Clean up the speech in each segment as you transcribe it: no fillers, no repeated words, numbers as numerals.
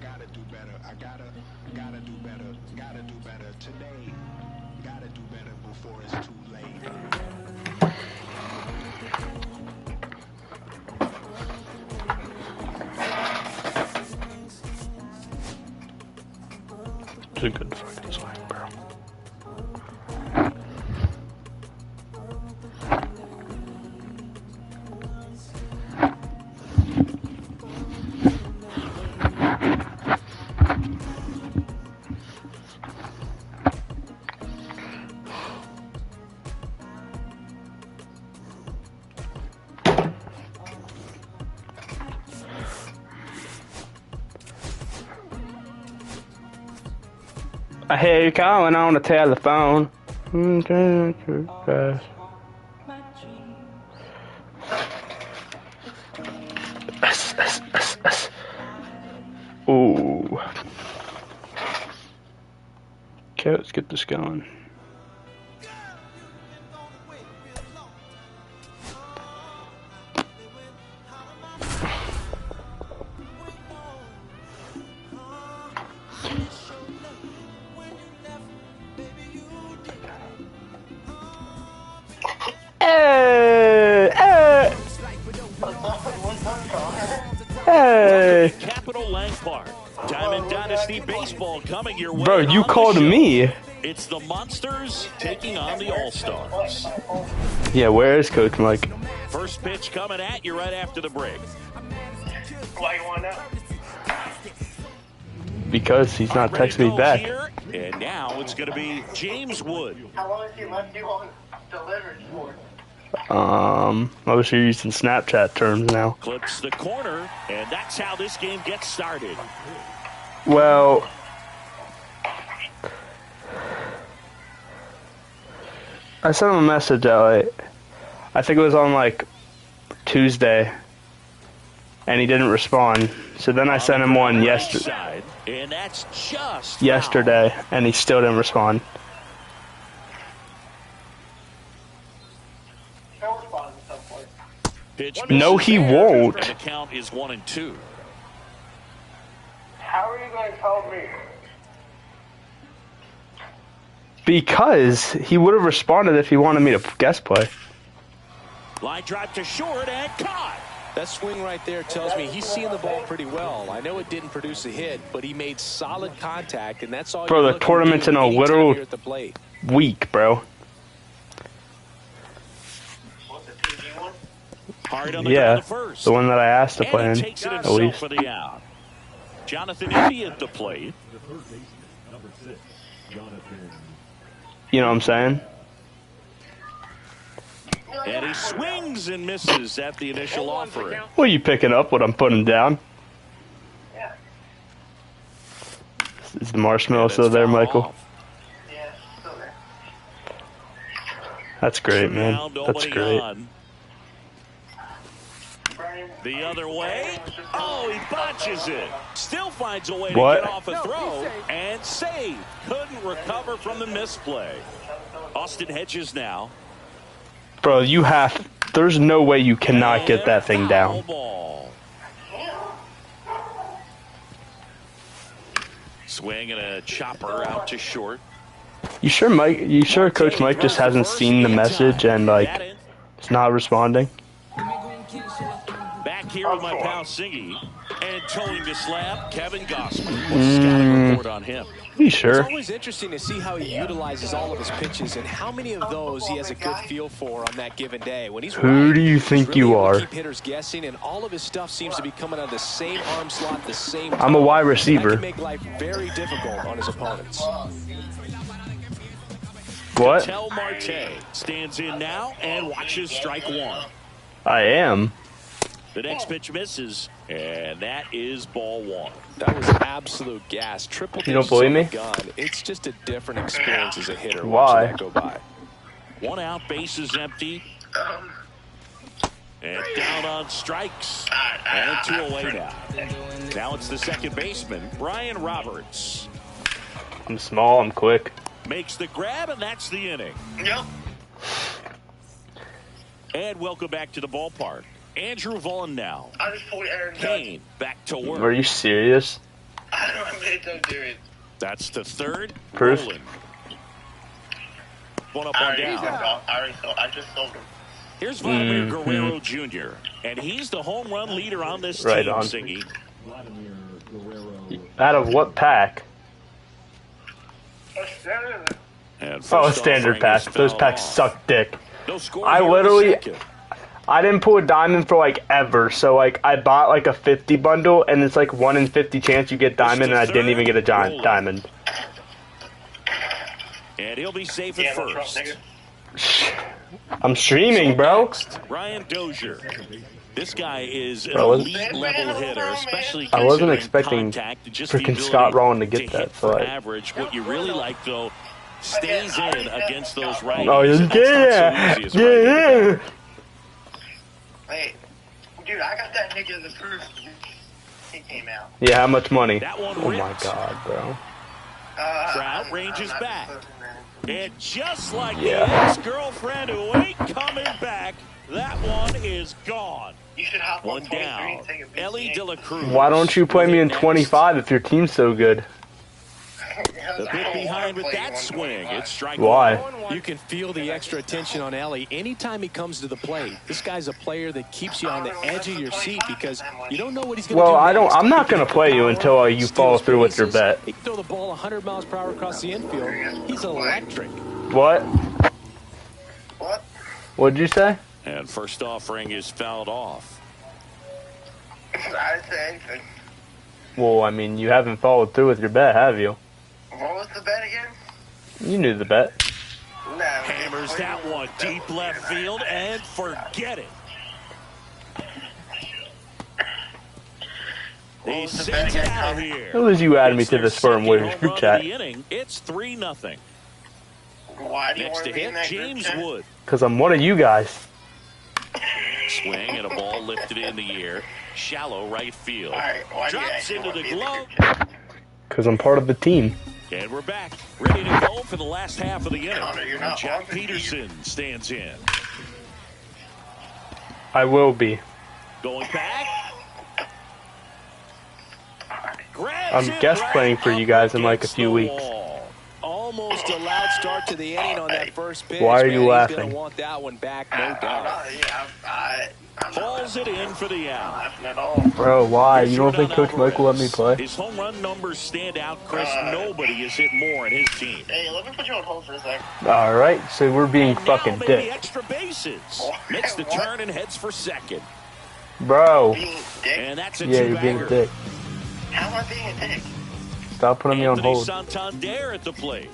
gotta do better. I gotta do better. Gotta do better today. Gotta do better before it's too late. It's a good fucking song, bro. I hear you calling on the telephone. Ooh. Okay, let's get this going. Hey! Capital Lang Park. Diamond Dynasty Baseball coming your way. Bro, you called me. It's the Monsters taking on the All-Stars. Yeah, where is Coach Mike? First pitch coming at you right after the break. Why you want to know? Because he's not texting me back. Here, and now it's going to be James Wood. How long has he left you on delivered for? I wish you're using Snapchat terms now. Clips the corner, and that's how this game gets started. Well, I sent him a message at I think it was on like Tuesday, and he didn't respond. So then I sent him one yesterday, and that's just and he still didn't respond. No, he won't. The count is 1-2. How are you going to tell me? Because he would have responded if he wanted me to guest play. Line drive to short and caught. That swing right there tells me he's seeing the ball pretty well. I know it didn't produce a hit, but he made solid contact, and that's all. Bro, the tournament's in a literal week, bro. Yeah, the one that I asked to play in, at least. For the out. Jonathan Indy at the plate. You know what I'm saying? And he swings and misses at the initial offering. Well, you picking up what I'm putting down? Yeah. Is the marshmallow still there, Michael? Yeah, still there. That's great, man. That's great. The other way. Oh, he botches it. Still finds a way to What? get off a throw and save. Couldn't recover from the misplay. Austin Hedges now. Bro, you have... There's no way you cannot get that thing down. Ball. Swing and a chopper out to short. You sure, Mike? You sure Coach Mike just hasn't seen the message and, like, it's not responding? Back here with my pal Singy. And towing the slab, Kevin Gossman. What's the scouting report on him? You sure? It's always interesting to see how he utilizes all of his pitches and how many of those he has a good feel for on that given day. When he's Who do you think really you able to are? keep hitters guessing, and all of his stuff seems to be coming out of the same arm slot, the same I'm a wide receiver. That can make life very difficult on his opponents. What? Tel Marte stands in now and watches strike one. I am. The next pitch misses, and that is ball one. That was absolute gas. Triple You don't believe me? gun. It's just a different experience as a hitter. Why? Watching that go by. One out, base is empty. And down on strikes. And two away now. Now it's the second baseman, Brian Roberts. I'm small, I'm quick. Makes the grab, and that's the inning. Yep. And welcome back to the ballpark. Andrew Vaughn now. I just pulled Aaron Judge. Kane back to work. Are you serious? Don't do it. That's the third. First. Rolling. One up, I one already down. sold. I just sold him. Here's Vladimir Guerrero Jr., and he's the home run leader on this Right team, on. Singy. Out of what pack? And Oh, first standard offering pack. is Those fouled packs off. suck dick. No score I here in the literally- second. I didn't pull a diamond for like ever, so like I bought like a 50 bundle, and it's like 1 in 50 chance you get diamond, and I didn't even get a giant diamond. And he'll be safe Yeah, at no Trump, first. nigga. I'm streaming, bro. Ryan Dozier. This guy is an Bro, elite level hitter, especially I wasn't considering expecting contact and just the freaking ability Scott Rowan to get hit that, for so I- average. What you really like, though, stays in against those righties. Oh, and that's yeah, not so easy as a right-handed yeah. batter. Hey, dude, I got that nigga the first he came out. Yeah, how much money? That one Oh my ripped. god, bro. Trout ranges I'm not back. disclosing that. And just like Yeah. the ex-girlfriend who ain't coming back, that one is gone. You should hop on One 23 down. and take a BCA. Ellie De La Cruz. Why don't you play me in Next. 25 if your team's so good? The bit behind with that swing. It's strike Why? one. You can feel the extra attention on Ellie anytime he comes to the plate. This guy's a player that keeps you on the edge of your seat because you don't know what he's going to do. Well, I don't. next. I'm not He can gonna hit the play you power, until you steal follow through with your bases. bet. He can throw the ball 100 miles per hour across the infield. He's electric. What? What? What'd you say? And first offering is fouled off. I didn't say anything. Well, I mean, you haven't followed through with your bet, have you? What was the bet again? You knew the bet. No. Hammers that one deep left field and forget it. He sends it out here. Who was you adding me It's to their the Sperm second Warriors home group run of chat? the inning. It's 3-0. Why do you Next want to to be in hit, that group James chat? Wood. Because I'm one of you guys. Swing and a ball lifted in the air. Shallow right field. Alright, why do you Drops actually into want to the be in that glove. group chat? Because I'm part of the team. And we're back. Ready to go for the last half of the inning. Connor, you're not Jack on the team. Peterson stands in. I will be. Going back. I'm guest playing for you guys in like a few weeks. Almost a loud start to the inning on that first pitch. Why are you man. He's laughing? going to want that one back, no doubt. I'm not Pulls it in for the out. laughing at all. Bro, why? You don't think Coach Michael let me play? His home run numbers stand out, Chris. Nobody has hit more in his team. Hey, let me put you on hold for a sec. Alright, so we're being And fucking now maybe dick. extra bases. Makes the What? turn and heads for second. Bro. Being dick? And that's a Yeah, you're being a two-bagger. dick. How am I being a dick? Stop putting me on Anthony hold. Santander at the plate.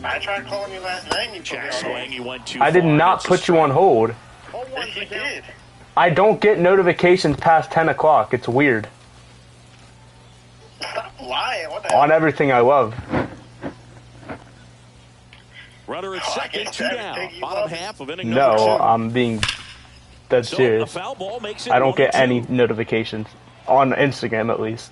I tried calling you last night and you put me Check on swing. hold. He went too I did far. not It's a put you on strike. hold. Yes, you did. I don't get notifications past 10 o'clock. It's weird. Stop lying. What the On everything I love. Runner at Oh, I second, guess two that down. would take you Bottom up. half of inning No, number two. I'm being dead So, a serious. foul ball makes it I don't get 1-2. any notifications. On Instagram, at least.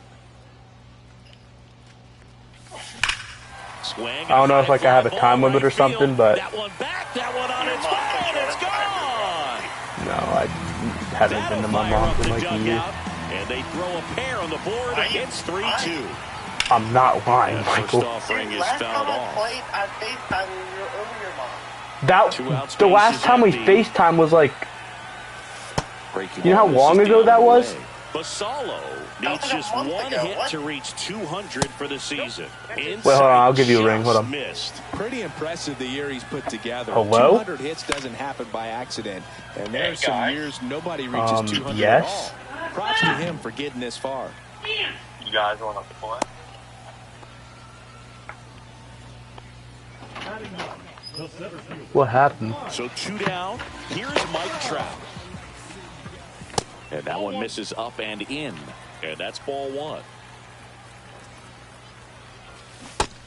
Swing. I don't know if like I have a High fly time ball limit or right field. something, but That one back, that one on its way, and it's gone. no, I haven't been to my That'll fire mom's up in the like a year. dugout, and they throw a pair on the board. Are you- It's 3-2. I'm not lying, That first Michael. offering is Last fouled time I off. played, I FaceTimed you over your mom. That Two outs, the last bases time we empty. FaceTime was like, Breaking you know how ball long misses ago down that the was? way. Basalo needs was a just month one ago. hit What? to reach 200 for the season. Wait, hold on, I'll give you a ring. Hold on. Missed. Pretty impressive the year he's put together. Hello? 200 hits doesn't happen by accident. And there's some guys. years nobody reaches 200 yes? at all. Props to him for getting this far. You guys want to play? What happened? So two down. Here's Mike Trout. And that one misses up and in. And that's ball one.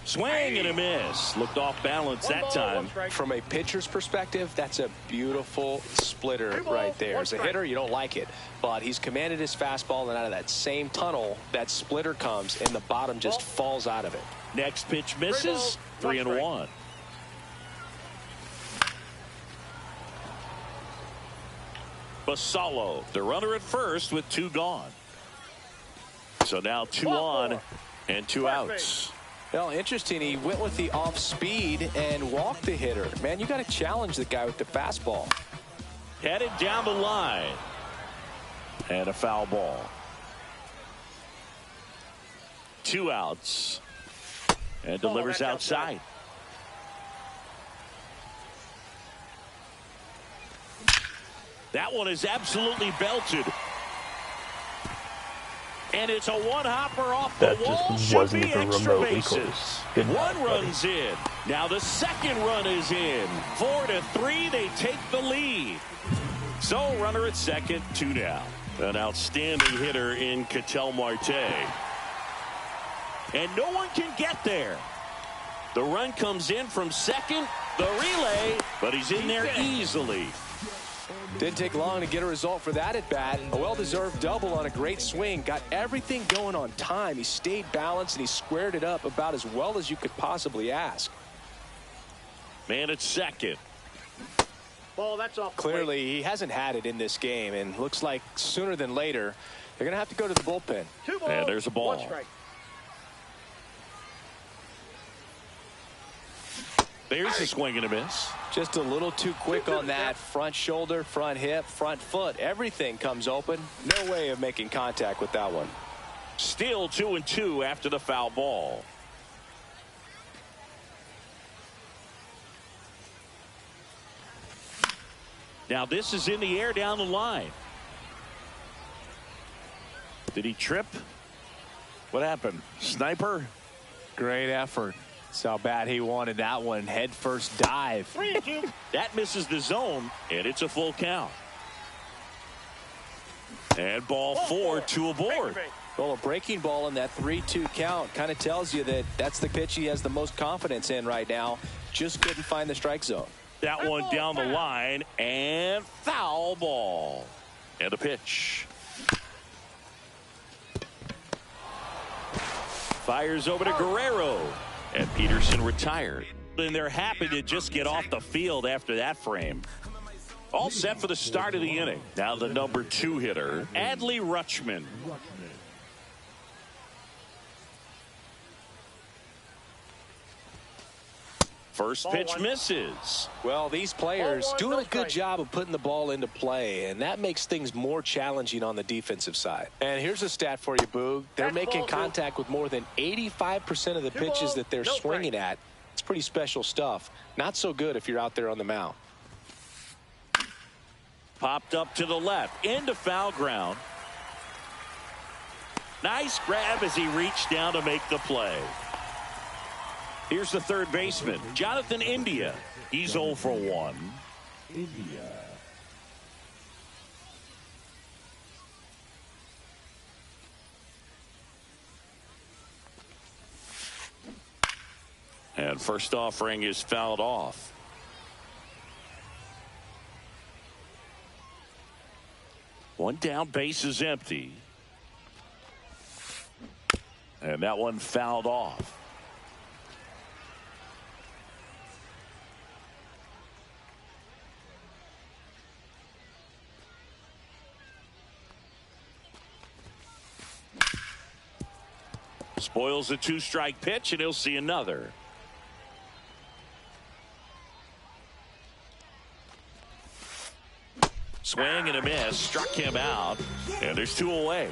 Swing and a miss. Looked off balance that time. From a pitcher's perspective, that's a beautiful splitter right there. As a hitter, you don't like it. But he's commanded his fastball, and out of that same tunnel, that splitter comes, and the bottom just falls out of it. Next pitch misses. 3-1. Basalo, the runner at first with two gone. So now two on And 2 outs. Well, interesting. He went with the off speed and walked the hitter. Man, you got to challenge the guy with the fastball. Headed down the line. And a foul ball. 2 outs. And delivers outside. That one is absolutely belted. And it's a one-hopper off the wall. Just Should wasn't be even extra remotely bases. close. Good One night, buddy. run's in. Now the second run is in. 4-3, they take the lead. So runner at second, 2 down. An outstanding hitter in Ketel Marte. And no one can get there. The run comes in from second, the relay, but he's in there easily. Didn't take long to get a result for that at bat. A well-deserved double on a great swing. Got everything going on time. He stayed balanced and he squared it up about as well as you could possibly ask. Man at second. Ball, that's off. Clearly, he hasn't had it in this game, and looks like sooner than later, they're going to have to go to the bullpen. 2 balls, And there's a ball. 1 strike. There's a swing and a miss. Just a little too quick on that front shoulder, front hip, front foot. Everything comes open. No way of making contact with that one. Still 2-2 after the foul ball. Now this is in the air down the line. Did he trip? What happened? Sniper? Great effort. That's how bad he wanted that one. Head first dive. 3-2. That misses the zone, and it's a full count. And ball 4, 2 aboard. Well, a breaking ball in that 3-2 count kind of tells you that that's the pitch he has the most confidence in right now. Just couldn't find the strike zone. That one down the line, and foul ball. And a pitch. Fires over to Guerrero. And Peterson retired. And they're happy to just get off the field after that frame. All set for the start of the inning. Now the number 2 hitter, Adley Rutschman. First pitch misses. Well, these players doing a good job of putting the ball into play, and that makes things more challenging on the defensive side. And here's a stat for you, Boog. They're making contact with more than 85% of the pitches that they're swinging at. It's pretty special stuff. Not so good if you're out there on the mound. Popped up to the left, into foul ground. Nice grab as he reached down to make the play. Here's the third baseman, Jonathan India. He's 0 for 1. And first offering is fouled off. One down, base is empty. And that one fouled off. Spoils a 2-strike pitch, and he'll see another. Swing and a miss, struck him out, and there's 2 away.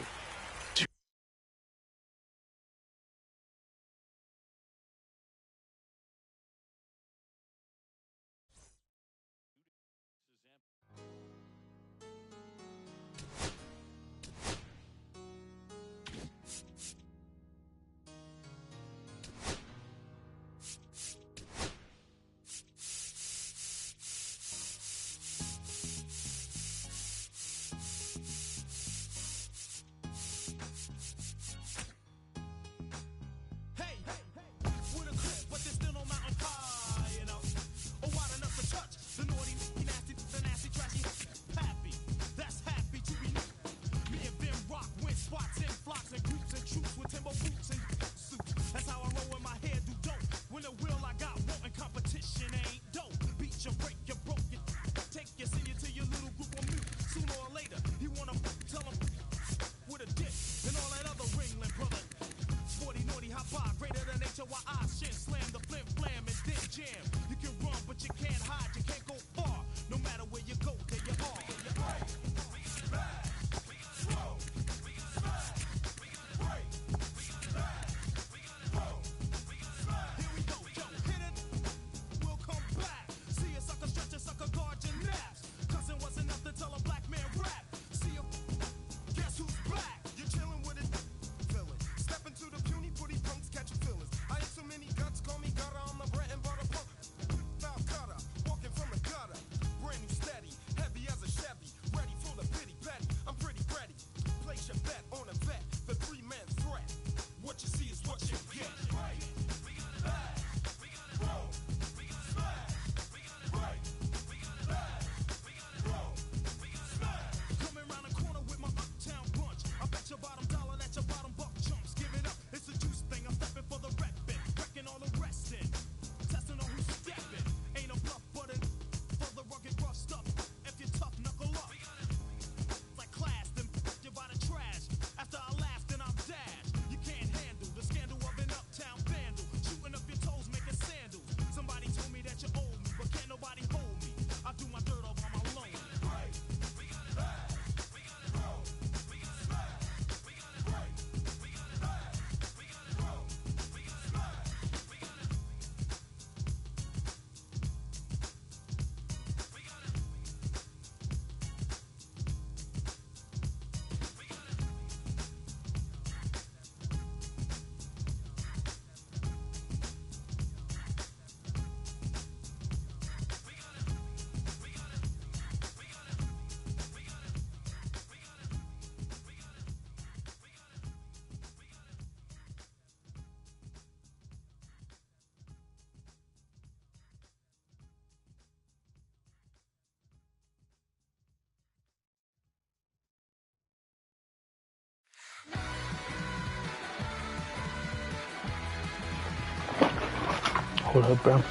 Hold up, bro.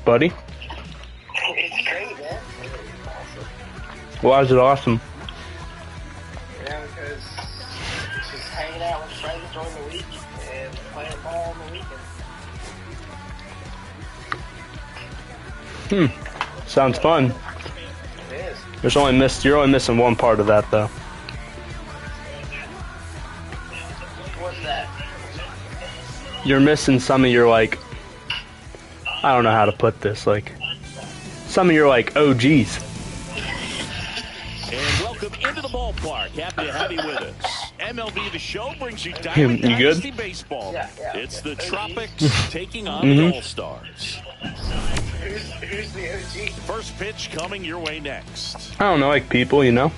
Buddy? It's great, man. It's awesome. Why is it awesome? Yeah, because it's just hanging out with friends during the week and playing ball on the weekend. Sounds fun. It is. You're only missing one part of that though. What's that? You're missing some of your like, I don't know how to put this, like some of your like OGs. And welcome into the ballpark. Happy to have you with us. MLB The Show brings you You Diamond good? Dynasty Baseball. Yeah. It's the Tropics taking on the All-Stars. Who's the OG? First pitch coming your way next. I don't know, like people, you know.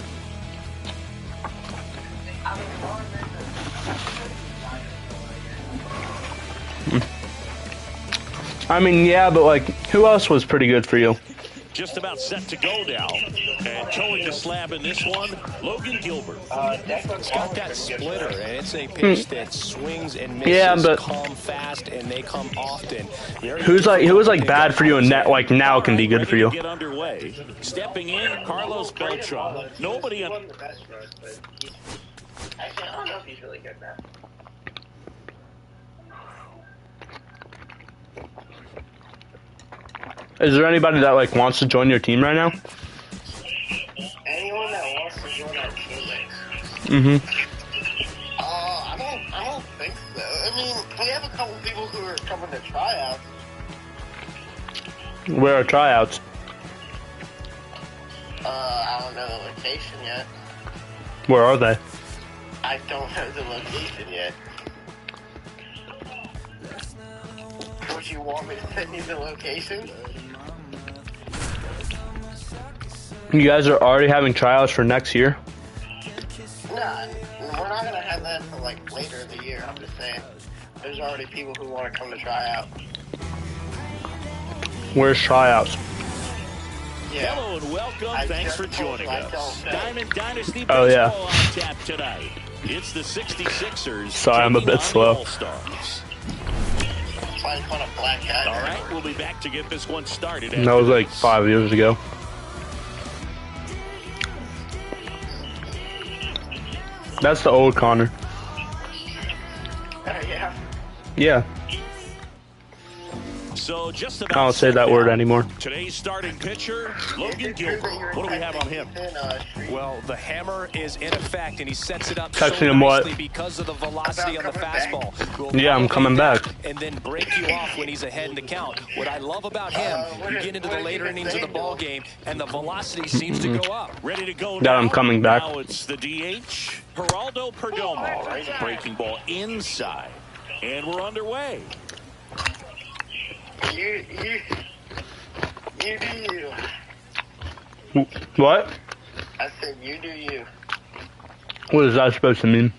I mean, yeah, but like, who else was pretty good for you? Just about set to go now. And towing the slab in this one, Logan Gilbert. It's got that splitter, and it's a pitch that swings and misses, Yeah, but come fast, and they come often. who was like bad for you and that like now can be good for you? Get underway. Stepping in, Carlos Beltran. Nobody He's on. one of the best for us, but actually, I don't know if he's really good now. Is there anybody that like wants to join your team right now? Anyone that wants to join our teammates? I don't think so. I mean, we have a couple people who are coming to tryouts. Where are tryouts? I don't know the location yet. Where are they? I don't know the location yet. Would you want me to send you the location? You guys are already having tryouts for next year? Nah, we're not gonna have that until like later in the year. I'm just saying, there's already people who want to come to try out. Where's tryouts? Yeah. Hello and welcome. Thanks for joining us. Diamond Dynasty Oh, yeah. Baseball on tap tonight. It's the 66ers. Sorry, I'm a taking bit on slow. the All-Stars. Find fun of black guy. All right, we'll be back to get this one started. That was like 5 years ago. That's the old Connor. Yeah. Yeah. So just I about don't say set that word now. anymore. Today's starting pitcher, Logan Gilbert. What do we have on him? Well, the hammer is in effect, and he sets it up Texting so him what? nicely because of the velocity on the fastball. Will Yeah, I'm coming elevate back. that and then break you off when he's ahead in the count. What I love about him, you get into the later innings of the ball game, and the velocity seems to go up. Ready to go Yeah, now. I'm coming back. Now it's the DH, Geraldo Perdomo. Breaking ball inside. And we're underway. You do you. What? I said you do you. What is that supposed to mean?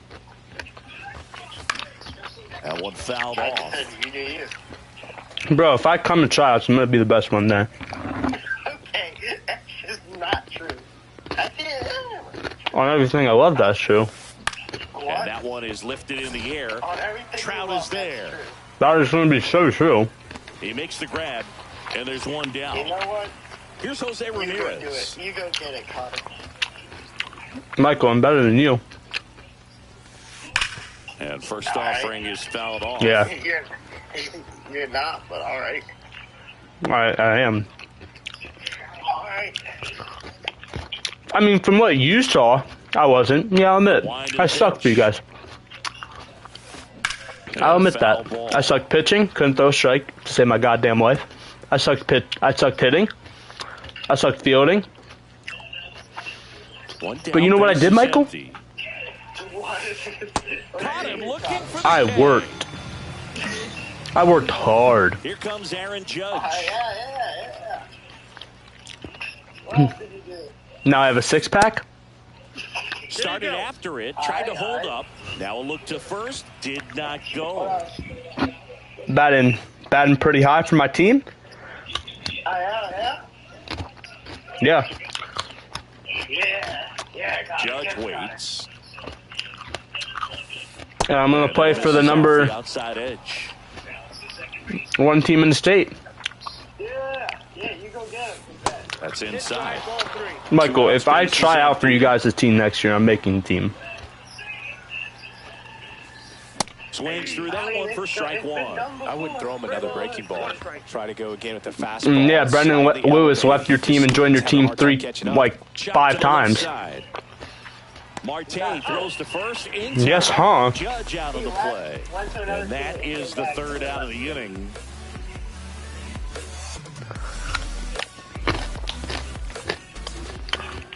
That one fouled I off. said you do you. Bro, if I come to tryouts, I'm gonna be the best one there. Okay, that's just not true. I did. On everything I love, that's true. What? And that one is lifted in the air. On everything Trout you love, is there. that's true. That is gonna be so true. He makes the grab, and there's one down. You know what? Here's Jose You go do Ramirez. it. You go get it, Connor. Michael, I'm better than you. And first All right. offering is fouled off. Yeah, You're not, but all right. I am. All right. I mean, from what you saw, I wasn't. Yeah, I'll admit. I sucked for you guys. I'll admit that. I sucked pitching, couldn't throw a strike to save my goddamn life. I sucked hitting. I sucked fielding. One down, But you know what I base did, is Michael? empty. Caught him looking for the I bag. worked. I worked hard. Here comes Aaron Judge. Yeah. What else did you do? Now I have a six-pack. Started after it, tried to hold up. Now a look to first, did not go. Batting pretty high for my team. Yeah. Yeah. Judge waits. And I'm gonna play for the Misses off number the outside edge. 1 team in the state. Yeah, you go get it. That's inside. Michael, if I try out for you guys' team next year, I'm making the team. Swings through that one for strike one. I wouldn't throw him another breaking ball. Try to go again with the fastball. Yeah, Brendan Slightly Lewis elevated. left your team and joined your Just have a team hard time catching up. Chop 5 to the left times. side. Marte throws to first. Yes, huh? Judge out of the play. And that is the third out of the inning.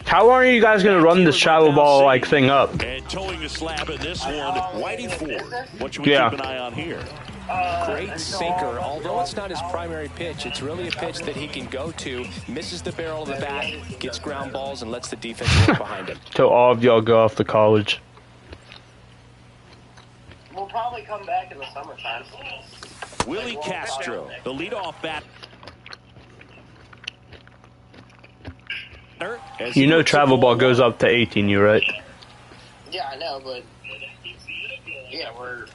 How long are you guys gonna run this travel ball like thing up? And towing the slab in this one, Whitey Ford. What should we Yeah. keep an eye on here? Great sinker. Although it's not his primary pitch, it's really a pitch that he can go to, misses the barrel of the bat, gets ground balls, and lets the defense work behind him. Till all of y'all go off to college. We'll probably come back in the summertime. Willie Castro, the leadoff bat. You know travel ball goes up to 18U, right? Yeah, I know, but yeah, we're.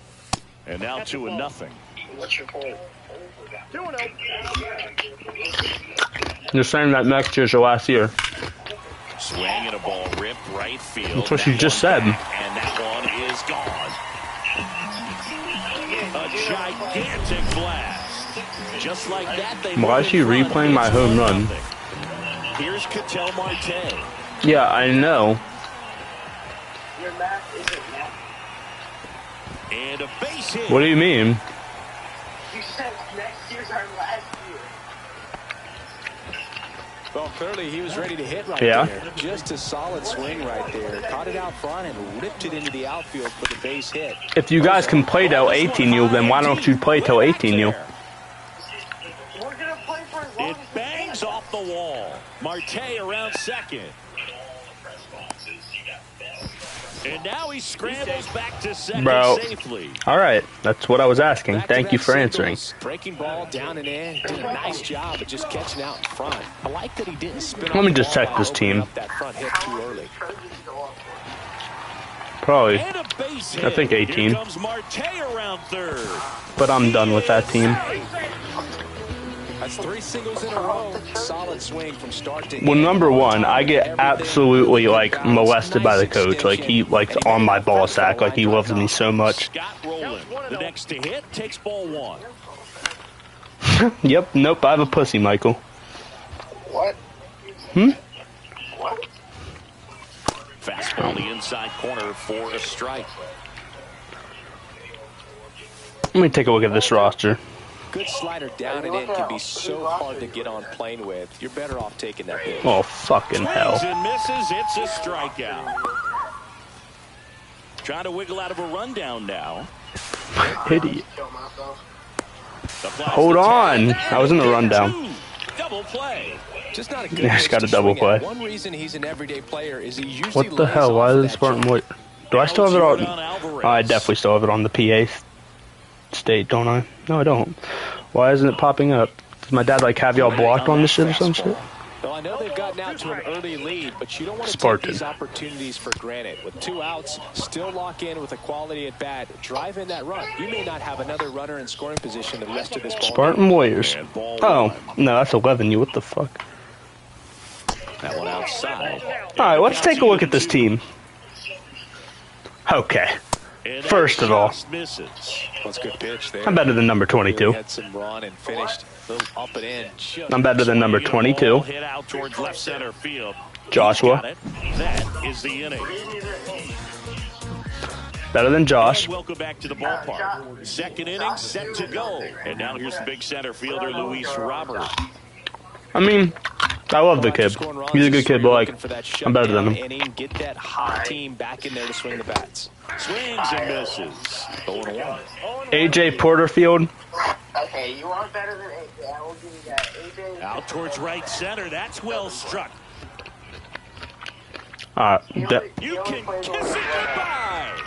And now 2-0. What's your point? 2-0. You're saying that next year's your last year. Swing and a ball ripped right field. That's what you just said. And that one is gone. A gigantic blast. Just like that, they Why is he replaying my home run? Here's Ketel Marte. Yeah, I know. Your math isn't math. And a base hit. What do you mean? You said next year's our last year. Well, clearly he was ready to hit right Yeah. there. Just a solid swing right there. Caught it out front and ripped it into the outfield for the base hit. If you guys can play till 18U, then why don't you play till 18U? We're gonna play for as long It as we bangs can. off the wall. Marte around second. And now he scrambles back to second Bro. safely. All right, that's what I was asking. Thank Back-to-back you for answering. singles, breaking ball down and in. Did a nice job of just catching out in front. I like that he didn't spin Let me off the just ball check this by opening team. up that front hip too early. Probably, And a base hit. I think 18. Here comes Marte around third. but I'm done with that team. That's 3 singles in a row. Solid swing from start to Well, end. number one, I get absolutely like molested by the coach. Like he like on my ball sack. Like he loves me so much. Scott Rowland, the next to hit, takes ball one. Yep, nope, I have a pussy, Michael. What? What? Fastball the inside corner for a strike. Let me take a look at this roster. Good slider down and in can be so hard to get on plane with. You're better off taking that pitch. Oh, fucking hell. Swings and misses. It's a strikeout. Trying to wiggle out of a rundown now. Idiot. Hold on. I was in the rundown. Double play. Just not a good Yeah, he's got a double play. One reason he's an everyday player is he usually What the hell? Why is it Spartan White? Do I still have it on? Alvarez. Oh, I definitely still have it on the PA state, don't I? No, I don't. Why isn't it popping up? Does my dad like have y'all blocked on this shit or some shit? Well, I know they've gotten out to an early lead, but you don't want to Spartan. take these opportunities for granted. With 2 outs, still lock in with a quality at bat. Drive in that run. You may not have another runner in scoring position the rest of this ball Spartan game. Warriors. Oh, no, that's 11. You what the fuck? That one outside. All right, let's take a look at this team. Okay. First of all, Misses. That's a good pitch there. I'm better than number 22. Had some run and finished a little up and in. I'm better than number 22. Hit out towards left center field. Joshua. Got it. That is the inning. Better than Josh. And welcome back to the ballpark. Second inning set to go. And now here's the big center fielder, Luis Robert. I mean, I love the kid. He's a good kid, but like, I'm better than him. Inning, get that hot team back in there to swing the bats. Swings and misses. 0-1. AJ Porterfield. Okay, you are better than AJ. I will give you that. AJ. Out towards right center. That's well struck. You can kiss it goodbye.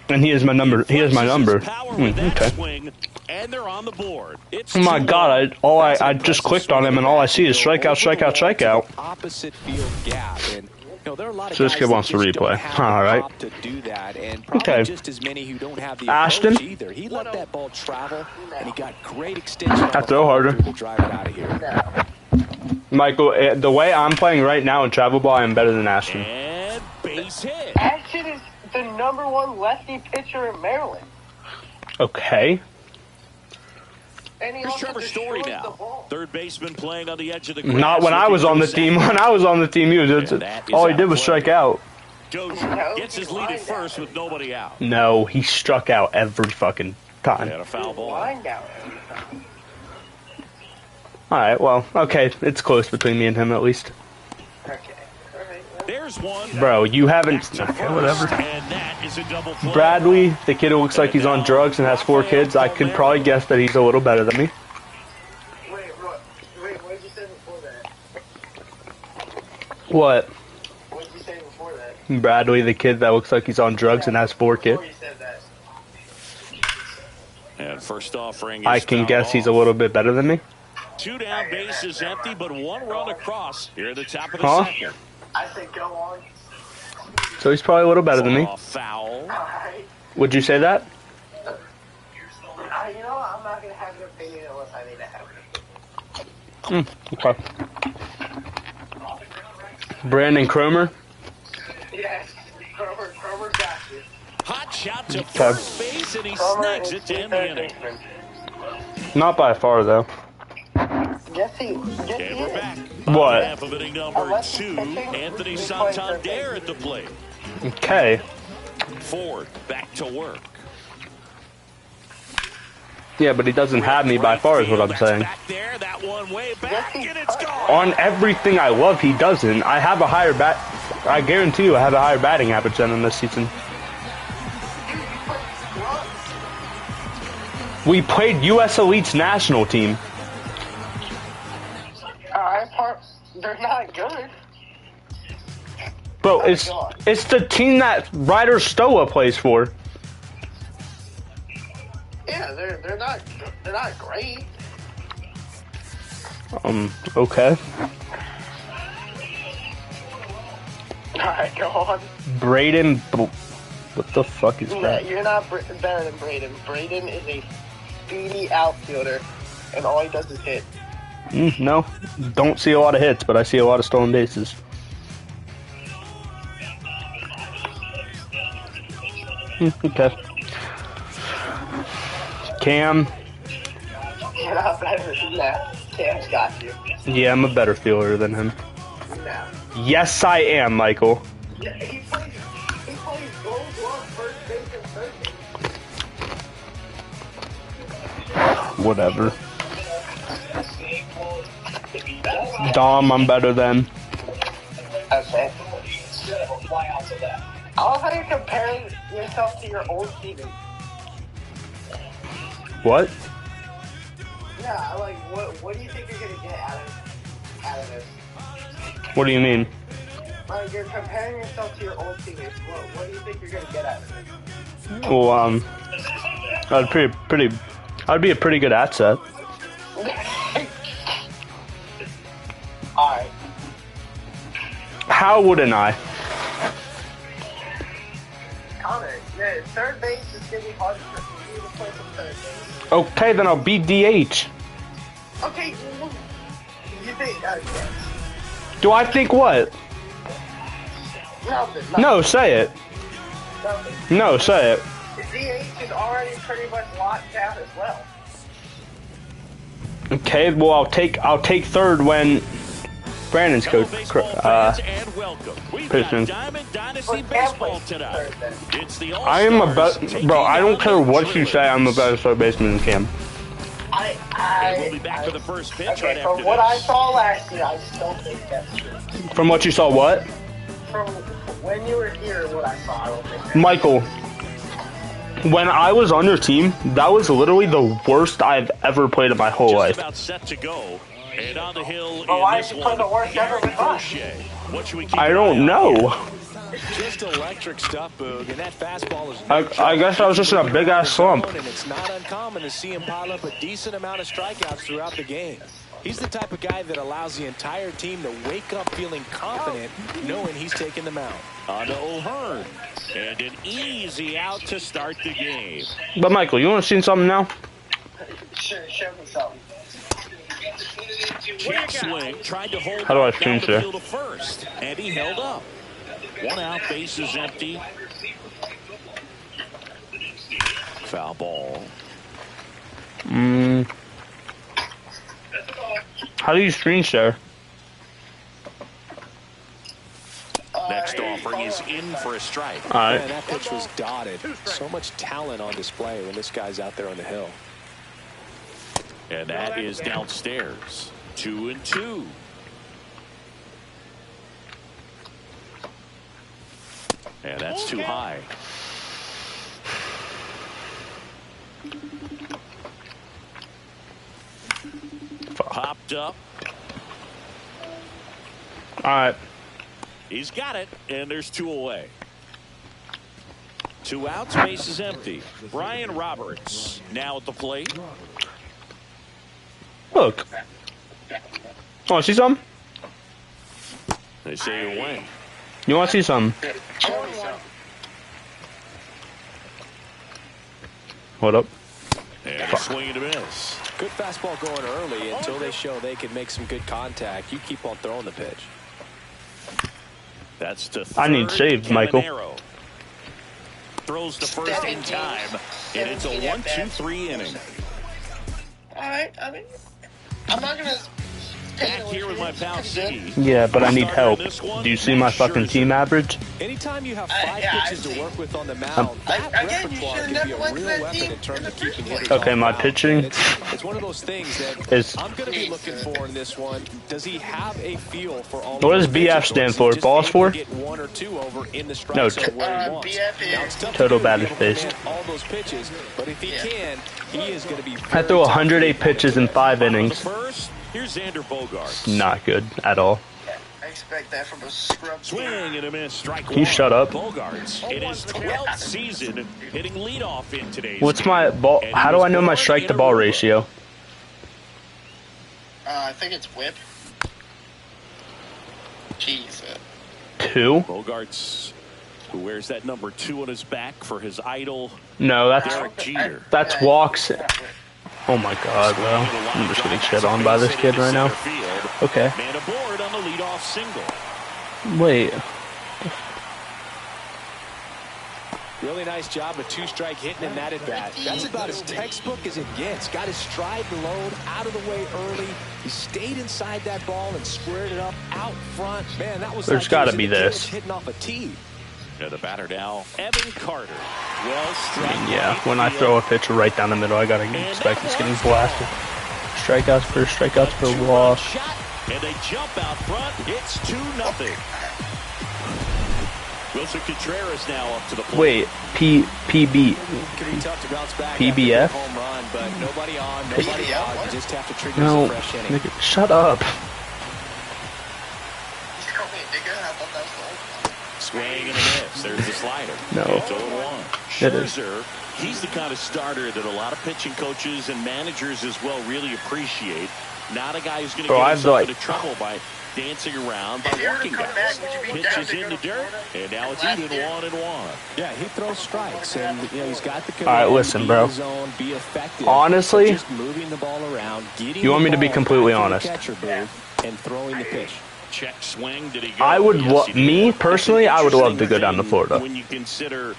And he is my number. He is my number. Okay. Swing, and they're on the board. It's Oh my God! I just clicked on him, and all I see is strikeout, strikeout, strikeout. Opposite field gap, and there are a lot of So this guys kid wants that to just replay. don't have the All right. pop to do that, and probably Okay. just as many who don't have the Ashton? approach either. He let that ball travel, and he got great extension. I throw harder. To drive it out of here. Michael, the way I'm playing right now in travel ball, I'm better than Ashton. And base hit. Ashton is the #1 lefty pitcher in Maryland. Okay. And he Here's also Trevor Story destroys the now. ball. Third baseman playing on the edge of the Not when I was on the team. When I was on the team, all he did was strike out. Gets his lead at first with nobody out. No, he struck out every fucking time. And a foul ball. Line out. All right, well, okay, it's close between me and him at least. Okay. All right. There's one. Bro, you haven't. Back to Okay, first, whatever. And that is a double play. Bradley, the kid who looks like he's on drugs and has 4 kids, I could probably guess that he's a little better than me. Wait, what did you say before that? What? What did you say before that? Bradley, the kid that looks like he's on drugs and has 4 kids. Before you said that. And first offering is I can fouled guess he's a off. little bit better than me. 2 down, base is empty, but 1 run across here at the top of the Huh? second. I said go on. So he's probably a little better than me. Foul. All right. Would you say that? You know what? I'm not going to have an opinion unless I need to have it. Okay. Brandon Cromer. Yes. Cromer's got you. Hot shot to first base, and he snags it to end the inning. Not by far, though. Yes, he And we're back. What? Half of inning number 2. Anthony Santander at the plate. Okay. Ford back to work. Yeah, but he doesn't have me by far is what I'm saying. Back there, that one way back, and it's gone. On everything I love, he doesn't. I have a higher bat. I guarantee you I have a higher batting average than him this season. We played U.S. Elite's national team. They're not good. Bro, it's the team that Ryder Stoa plays for. Yeah, they're not great. Okay. All right, go on. Braden, what the fuck is that? You're not better than Braden. Braden is a speedy outfielder, and all he does is hit. No, don't see a lot of hits, but I see a lot of stolen bases. Okay. Cam. not better. No, Cam's got you. Yeah, I'm a better fielder than him. No. Yes, I am, Michael. Yeah, he plays gold glove, first base, and third base. Whatever. Dom, I'm better than. Okay. I love how you're comparing yourself to your old teammate. What? Yeah, like, what do you think you're gonna get out of this? What do you mean? Like, you're comparing yourself to your old teammates. What do you think you're gonna get out of it? Well, I'd be a pretty good asset. Alright. How wouldn't I? Connor, yeah, third base is gonna be hard for you to play some third base. Okay, then I'll be DH. Okay, you think, okay. Do I think what? Nothing. No, say it. Nothing. No, say it. The DH is already pretty much locked down as well. Okay, well I'll take third when Brandon's coach. Pitching. I am a bro. I don't care what you say. I'm a better third baseman than Cam. We'll be back for the first pitch Okay, right from after what this. I saw last year, I just don't think that's true. From what you saw, what? From when you were here, what I saw, I don't think that's Michael, when I was on your team, that was literally the worst I've ever played in my whole Just life. about set to go. And on the hill Well, why in this did you play one, the worst ever with us? Crochet. What should we keep I an don't eye on? know. Just electric stuff, Boog, and that fastball is. I guess I was just in a big ass slump. And it's not uncommon to see him pile up a decent amount of strikeouts throughout the game. He's the type of guy that allows the entire team to wake up feeling confident, knowing he's taking the mound. On to O'Hearn. And an easy out to start the game. But Michael, you want to see something now? Sure, show me something. Check swing. Tried to hold How do I down change the that? field at first. And he held up. One out, base is empty. Foul ball. How do you screen share? Next offer is in for a strike. All right. Man, that pitch was dotted. So much talent on display when this guy's out there on the hill. And that is downstairs. 2-2. And that's too high. Popped up. All right. He's got it, and there's two away. Two outs, base is empty. Brian Roberts now at the plate. Look. Oh, see something? They say you're away. You want to see something? What up? And a swing and a miss. Good fastball going early until they show they can make some good contact. You keep on throwing the pitch. That's to I need third, saves, Michael. Caminero. Throws the first in time, and it's a 1-2-3 inning. Alright, I mean, I'm not gonna. Back here with my pal Siggy. Yeah, but I need help. Do you see my fucking team average? Anytime you have five yeah, pitches I to work with on the mound, that again, you repertoire should've can be never a went to real that weapon team in terms in of the keeping first hitters place. Okay, on my the mound. pitching And it's one of those things that is. I'm going to be looking for in this one. Does he have a feel for all? What does of those BF pitches, or stand is he for? just Balls able for? to get one or two over in the strike No, zone where he wants? BF Now, it's tough to Total do to be batter able to space. command all those pitches, but if he can, he is going to be. I threw 108 pitches in 5 innings. First, here's Xander Bogaerts. Not good at all. I expect that from a scrub. Swing and a miss. Strike Can you one. shut up? Bogaerts in his 12th season hitting leadoff in today's What's game. my ball? And How he do was I know my born strike to in ball Aruba. ratio? I think it's whip. Jeez. 2? Bogaerts, who wears that number 2 on his back for his idol, No, Derek Jeter. that's walks. Oh my god, bro. I'm just getting shit on by this kid right now. Okay. Man aboard on the leadoff single. Wait. Really nice job of two-strike hitting in that at-bat. That's about as textbook as it gets. Got his stride and load out of the way early. He stayed inside that ball and squared it up out front. Man, that was There's got to be this. Hitting off a tee. Yeah, the batter now, Evan Carter. Well struck. Yeah, when I throw a pitch right down the middle, I gotta expect it's getting blasted. Strikeouts per walk. And they jump out front. It's 2-0. Wilson Contreras now up to the plate. Wait, PB. Could be tough to bounce back PBF? after a home run, but nobody on, nobody out. You just have to treat this No, a fresh inning. nigga, shut up. Swing and a miss. There's the slider. No. It's 0-1. It is. Scherzer, he's the kind of starter that a lot of pitching coaches and managers as well really appreciate. Not a guy who's going to get himself into trouble by dancing around by walking guys. Pitches in the dirt, and now it's even 1-1. Yeah, he throws strikes, and he's got the command. All right, listen, bro. Zone, be effective, honestly, just moving the ball around, getting you want me to be completely the honest? Catcher booth and throwing the pitch. Check swing. Did he go? I would, yes, me personally, I would love to go down to Florida. When you consider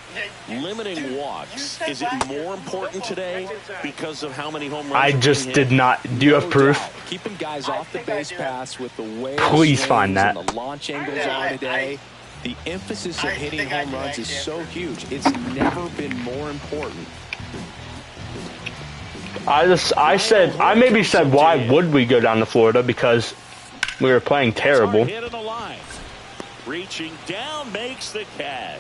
limiting walks, is it more important today because of how many home runs? I just did not. Do you have proof? Keeping guys off the base paths with the way Please find that. the launch angles are today. The emphasis of hitting home runs is so huge. It's never been more important. I maybe said, why would we go down to Florida? Because we were playing terrible. Hit on the line. Reaching down makes the catch.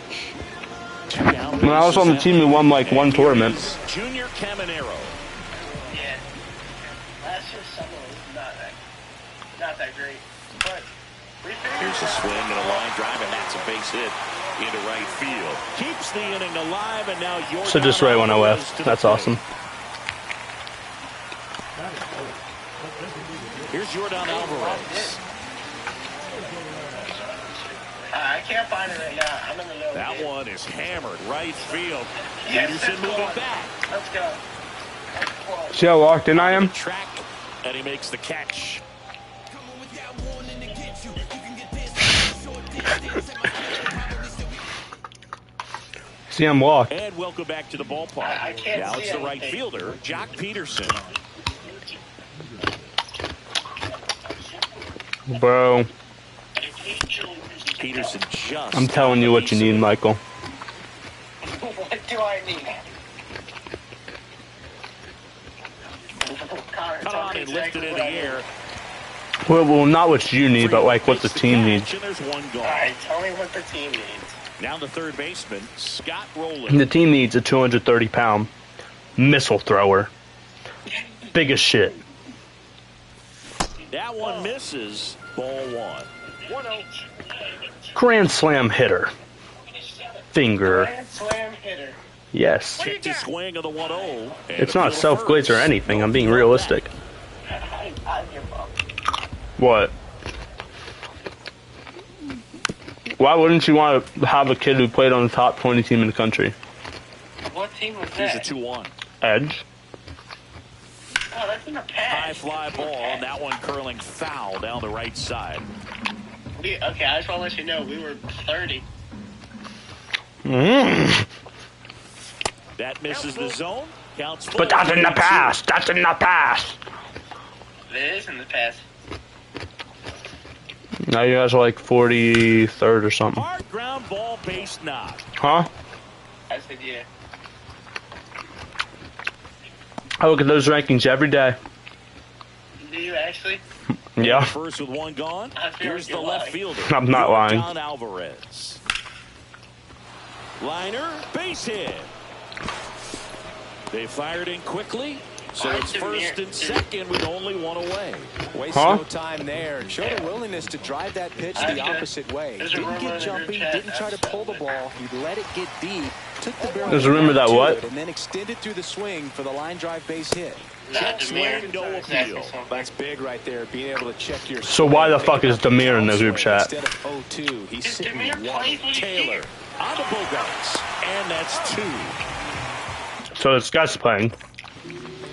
When I was on the team, we won like one tournament. Junior Caminero. Yeah. Last year's summer was not that great. But Here's a swing and a line drive, and that's a base hit into right field. Keeps the inning alive, and now you're So just right when I left. That's awesome. Here's Jordan Alvarez. I can't find it right now. I'm in the middle. That one is hammered right field. Yes, Peterson that's the moving one. back. Let's go. See how locked in I am? Track, and he makes the catch. See, I'm locked. And welcome back to the ballpark. I can't Now see it's the right anything. fielder, Jock Peterson. Bro, Peterson just. I'm telling you what you need, Michael. What do I need? Cut on and lifted in the air. Well, not what you need, but like what the team needs. And there's one gone. Alright, tell me what the team needs. Now the third baseman, Scott Rowland. The team needs a 230-pound missile thrower. Big as shit. That one misses. Ball one. 1-0. Grand slam hitter. Finger. Grand slam hitter. Yes. Kicked his swing of the 1-0. It's not self-glaze or anything. I'm being realistic. I give up. What? Why wouldn't you want to have a kid who played on the top 20 team in the country? What team was Here's a that? 2-1. Edge? Oh, that's in the past. High fly ball, and that one curling foul down the right side. Okay, I just want to let you know, we were 30. That misses the zone. Counts But that's in the past. That's in the past. It is in the past. Now you guys are like 43rd or something. Hard ground ball, base knock. Huh? I said, yeah. I look at those rankings every day. Do you actually? Yeah. First with one gone. I feel Here's like the you're left lying. fielder. I'm not lying. Jordan Alvarez. Liner, base hit. They fired in quickly, so it's first and second with only one away. Wasted no time there. Showed a willingness to drive that pitch the opposite way. There's a Didn't rumor in get the jumpy, group chat. didn't try to pull the ball. He let it get deep, took the barrel. There's a rumor that to what? it, and then extended through the swing for the line drive base hit. Check swing, no appeal. That's big right there, being able to check your. So why the fuck is Demir in the group chat? Instead of 0-2, he's Is sitting Demir one. plays with Taylor on the Bogarts, and that's two. So this guy's playing.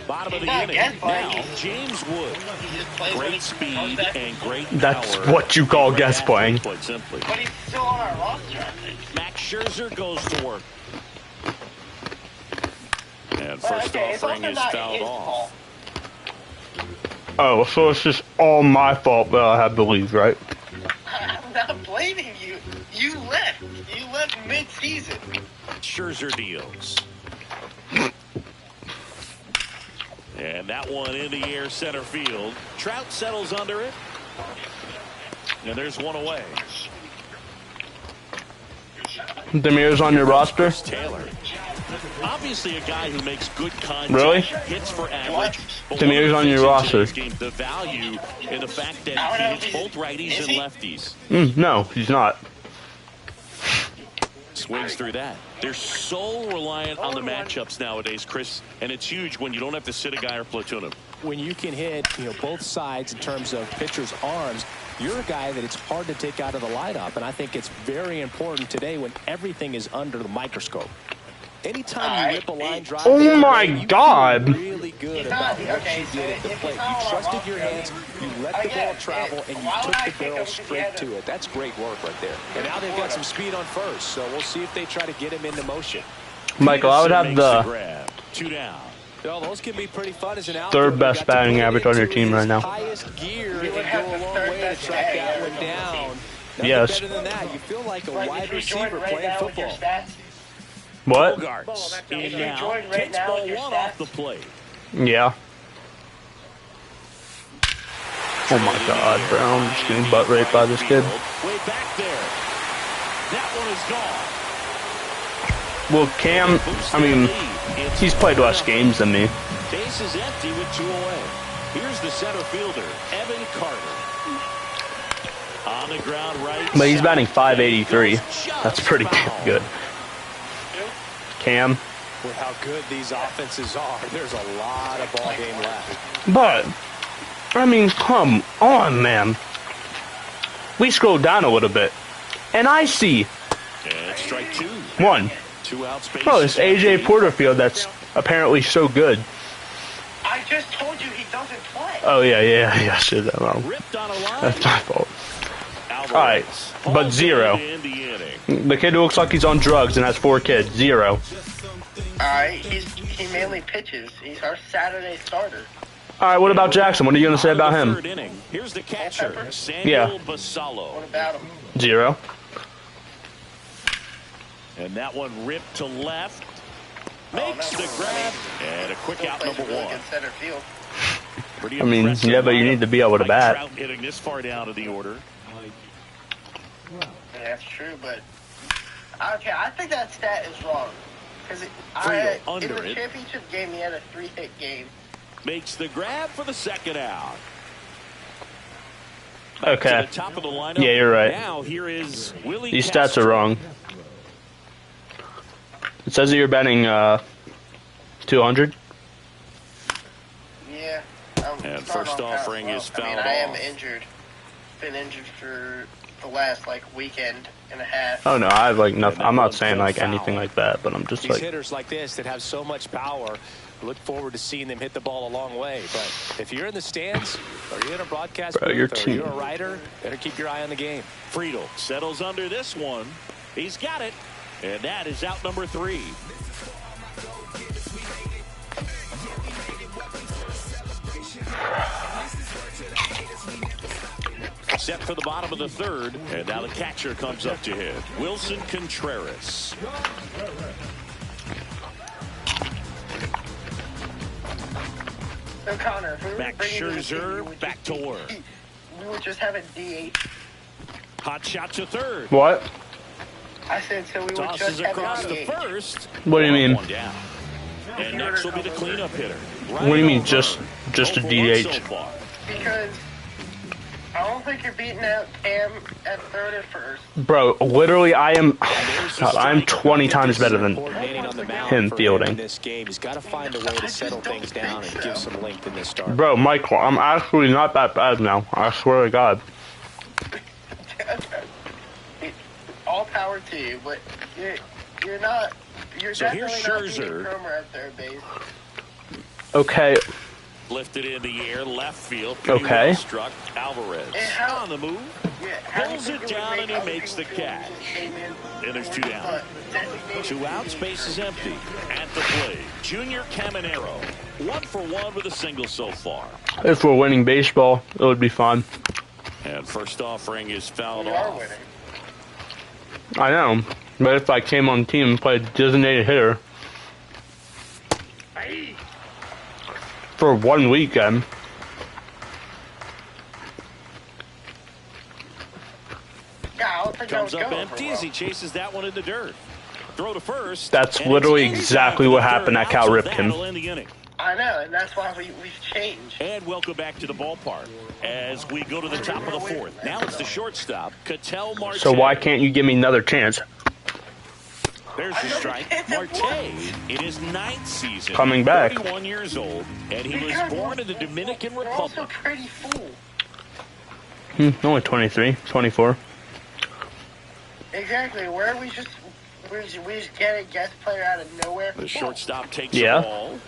Bottom of the He's not inning. again playing. Now, James Wood. He just plays when he Great speed comes back. and great That's power. what you call guest playing. Quite simply. But he's still on our roster, I think. Max Scherzer goes to work. First Okay, it's offering also is not fouled his off. fault. Oh, so it's just all my fault that I have to leave, right? I'm not blaming you. You left. You left mid-season. Scherzer deals. And that one in the air center field. Trout settles under it. And there's one away. Demir's on your roster? Taylor. Obviously a guy who makes good contact, Really? hits for average. But Demir's one of on the your things in roster. today's game, the value in the fact that I he don't know hits if both righties is and he? lefties. No, he's not. Swings through that. They're so reliant on the matchups nowadays, Chris, and it's huge when you don't have to sit a guy or platoon him. When you can hit, both sides in terms of pitchers' arms, you're a guy that it's hard to take out of the lineup, and I think it's very important today when everything is under the microscope. Anytime you rip a line drive, Oh my God! really good about what you did at the plate. You trusted your hands, you let the ball travel, and you took the barrel straight to it. That's great work right there. And now they've got some speed on first, so we'll see if they try to get him into motion. Michael, I would have Makes the grab. 2 down. Well, those can be pretty fun as an outfielder. third best batting average on your team right now. Highest gear and would go have a the long third way to best track that batting one down. Nothing Yes. better than that. You feel like a Like, wide if you're receiver joined right playing now with your football. stats, What? Bogarts in If you're now. joined right Takes now ball with your 1 off the stats. plate. Yeah. Oh my God, bro! I'm just getting butt raped by this kid. Way back there. That one is gone. Well, Cam, I mean, he's played less games than me. Base is empty with 2 away. Here's the center fielder, Evan Carter. On the ground right. But he's side. batting .583. Just That's pretty foul. good. Cam. With how good these offenses are, there's a lot of ball game left. But, I mean, come on, man. We scroll down a little bit, and I see And strike 2. 1. 2 outs. Base Oh, it's is empty. AJ Porterfield that's apparently so good. I just told you he doesn't play. Oh, yeah, shit, that wrong. Ripped on a line. That's my fault. Alvarez. Alright, but Holds 0. it in the inning. The kid who looks like he's on drugs and has 4 kids, 0. Alright, he mainly pitches. He's our Saturday starter. Alright, what about Jackson? What are you going to say about him? Third inning. Here's the catcher, Yeah. Samuel Basallo. What about him? 0. And that one ripped to left. Makes no. the grab. And a quick out, Plays number really 1. good center field. Pretty I mean, impressive yeah, but you lineup. need to be able to Mike bat. Trout hitting this far down of the order. Yeah, that's true, but okay, I think that stat is wrong. Because Friedel in under the it. championship game, he had a 3-hit game. Makes the grab for the second out. Okay. To the top of the lineup. Yeah, you're right. Now here is Willie These stats Castro. are wrong. It says that you're betting 200. Yeah. And starting first off offering kinda is slow. I mean, fouled I am off. injured. Been injured for the last weekend and a half. Oh no, I have like nothing. And that I'm not one's saying gonna like foul. anything like that, but I'm just These like, hitters like this that have so much power, look forward to seeing them hit the ball a long way. But if you're in the stands, or you're in a broadcast Bro, booth, your or team- you're a writer, better keep your eye on the game. Friedel settles under this one. He's got it. And that is out number 3. Set for the bottom of the 3rd. And now the catcher comes up to hit. Wilson Contreras. So Connor, if we were Max bringing you the team, Scherzer you would back just to work. We would just have a DH. Hot shot to 3rd. what? I said so we would Tosses just have across a the DH. 1st. What do you mean? One down. And next will be the cleanup hitter. What do you mean just a 0 for 1 DH? so far. Because I don't think you're beating out Cam at 3rd or 1st. Bro, literally, I am. God, I'm 20 times better than Coordinating on the mound him for fielding. in this game. He's got to find a way to settle things down and give some length in this start. Bro, Michael, I'm actually not that bad now. I swear to God. All power to you, but you're not. You're So here's definitely not Scherzer. beating Cromer at third base. Okay, Lifted in the air, left field. Pretty Okay. well struck. Alvarez And how- on the move. Pulls it down and he makes the catch. And there's 2 down. 2 outs, base is empty. At the plate, Junior Caminero. 1 for 1 with a single so far. If we're winning baseball, it would be fun. And first offering is fouled off. I know, but if I came on the team and played designated hitter for 1 weekend. Comes up empty as he chases that one in the dirt. Throw to first. That's literally exactly what happened at Cal Ripken. I know, and that's why we've changed. And welcome back to the ballpark as we go to the top of the 4th. Now it's the shortstop, Ketel Marte. So why can't you give me another chance? There's the strike. Marte, in his 9th season, coming back. 31 years old, and he was born in the Dominican Republic. Also pretty full. Only 23, 24. Exactly. Where we just get a guest player out of nowhere. The shortstop takes the ball.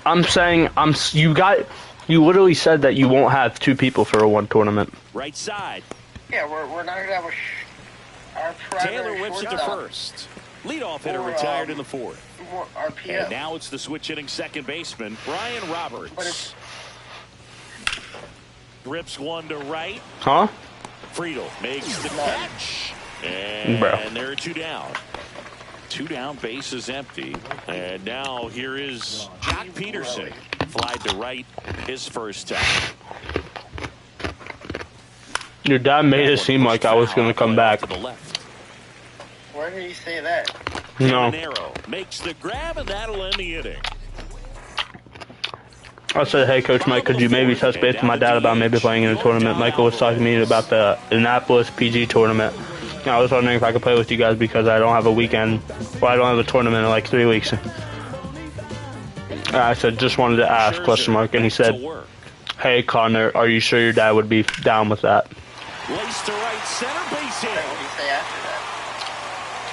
I'm saying you literally said that you won't have 2 people for a 1 tournament. Right side. Yeah, we're not gonna have our primary Taylor whips it to first. Leadoff hitter retired in the 4th. And now it's the switch hitting second baseman, Brian Roberts. Rips one to right. Huh? Friedel makes the catch. And there are 2 down. 2 down, base is empty. And now here is Jock Peterson. Flied to right his first time. Your dad made it seem like I was going to come back. To the left. Where did he say that? No. Caminero makes the grab, and that'll end the inning. I said, hey, Coach Mike, could you maybe touch base with my dad about maybe playing in a tournament? Michael was talking to me about the Annapolis PG tournament. I was wondering if I could play with you guys because I don't have a weekend, well, I don't have a tournament in like 3 weeks. I said, just wanted to ask, question mark, and he said, hey, Connor, are you sure your dad would be down with that? Lace to right center, base hit. What did he say after that?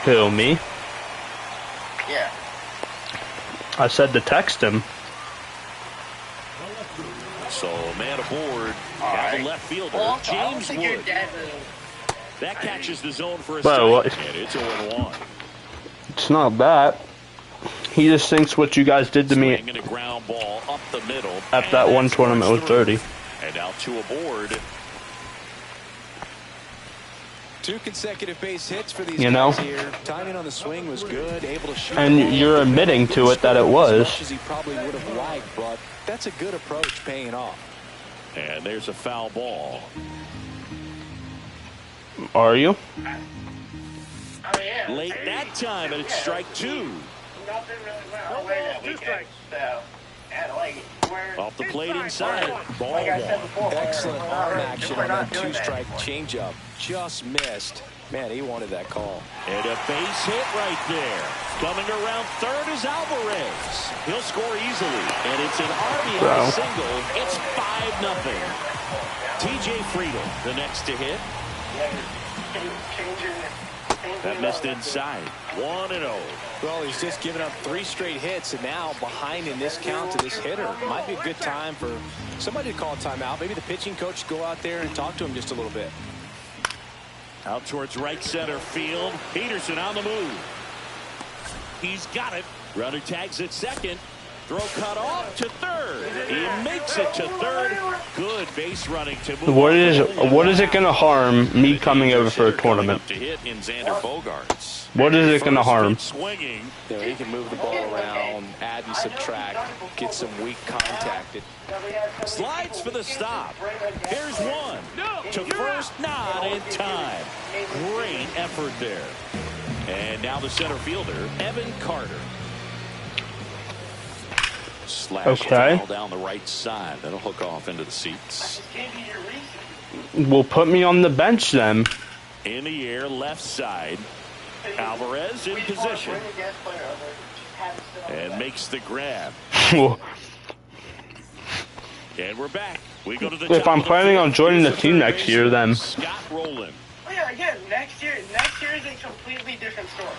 Who, me? Yeah. I said to text him. So, man aboard, got the left fielder, James Wood. That catches the zone for a strike, and it's 0-1. It's not that. He just thinks what you guys did to me a ground ball up the middle, at that 1 tournament with 30. And out 2 aboard. 2 consecutive base hits for these guys here. Timing on the swing was good, able to shoot. And you're admitting to it that it was. As much as he probably would have liked, but that's a good approach paying off. And there's a foul ball. Are you? Late that time, and it's strike 2. Off the plate inside. Ball 1. Excellent arm action on that 2-strike changeup. Just missed. Man, he wanted that call. And a base hit right there. Coming around third is Alvarez. He'll score easily. And it's an RBI single. It's 5-0. TJ Friedel, the next to hit. That missed inside. 1-0. Well, he's just given up 3 straight hits, and now behind in this count to this hitter. Might be a good time for somebody to call a timeout. Maybe the pitching coach go out there and talk to him just a little bit. Out towards right center field. Peterson on the move. He's got it. Runner tags at second. Throw cut off to third. He makes it to third. Good base running to move. What is it going to harm me coming over for a tournament? To hit in Xander Bogaerts. What is it going to harm? Swinging. You know, he can move the ball around, add and subtract, get some weak contact. Slides for the stop. Here's one. To first, not in time. Great effort there. And now the center fielder, Evan Carter. Slash foul down the right side. That'll hook off into the seats. Well, put me on the bench then. In the air, left side. Alvarez in position. And makes the grab. And we're back. We go to the if I'm planning on joining the team next year, then Scott Rowland. Oh yeah, again, next year is a completely different story.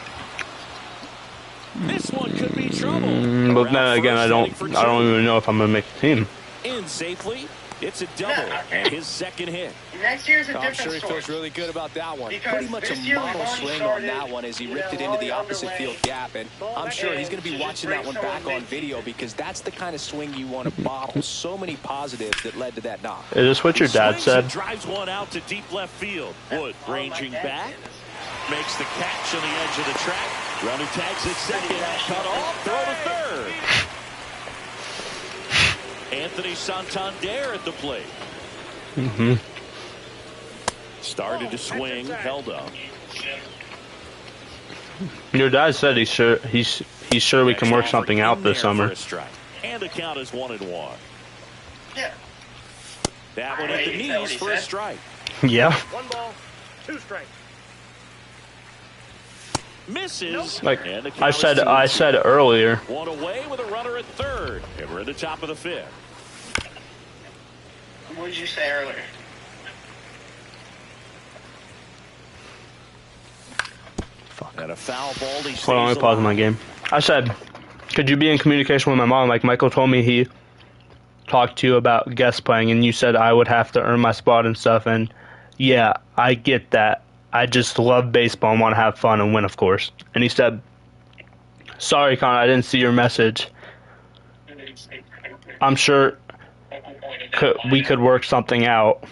This one could be trouble. But then again, I don't even know if I'm gonna make the team. In safely, It's a double and his second hit. Next year's a I'm different sure he story. feels really good about that one. Because Pretty much a this year model we've already swing on started, that one as he you ripped know, it into the already opposite underway. field gap. And I'm sure he's going to be And watching to that one just back bring on someone video because that's the kind of swing you want to bottle. So many positives that led to that knock. Is this what your dad Swings said? and drives one out to deep left field. Wood ranging back. Makes the catch on the edge of the track. Runner tags at second. Cut off. Throw to third. Anthony Santander at the plate. Started to swing. Held up. Your dad said he's sure we can work something out this summer. And the count is 1-1. Yeah. That one at the knees for a strike. Yeah. 1 ball, 2 strikes. Misses. Like and the count I is said 2-2. earlier. One away with a runner at third. And we're in the top of the 5th. What did you say earlier? And a foul ball. He Hold on, let stays me pause alive. my game. I said, could you be in communication with my mom? Like Michael told me he talked to you about guest playing, and you said I would have to earn my spot and stuff. And yeah, I get that. I just love baseball and want to have fun and win, of course. And he said, sorry, Connor, I didn't see your message. I'm sure we could work something out.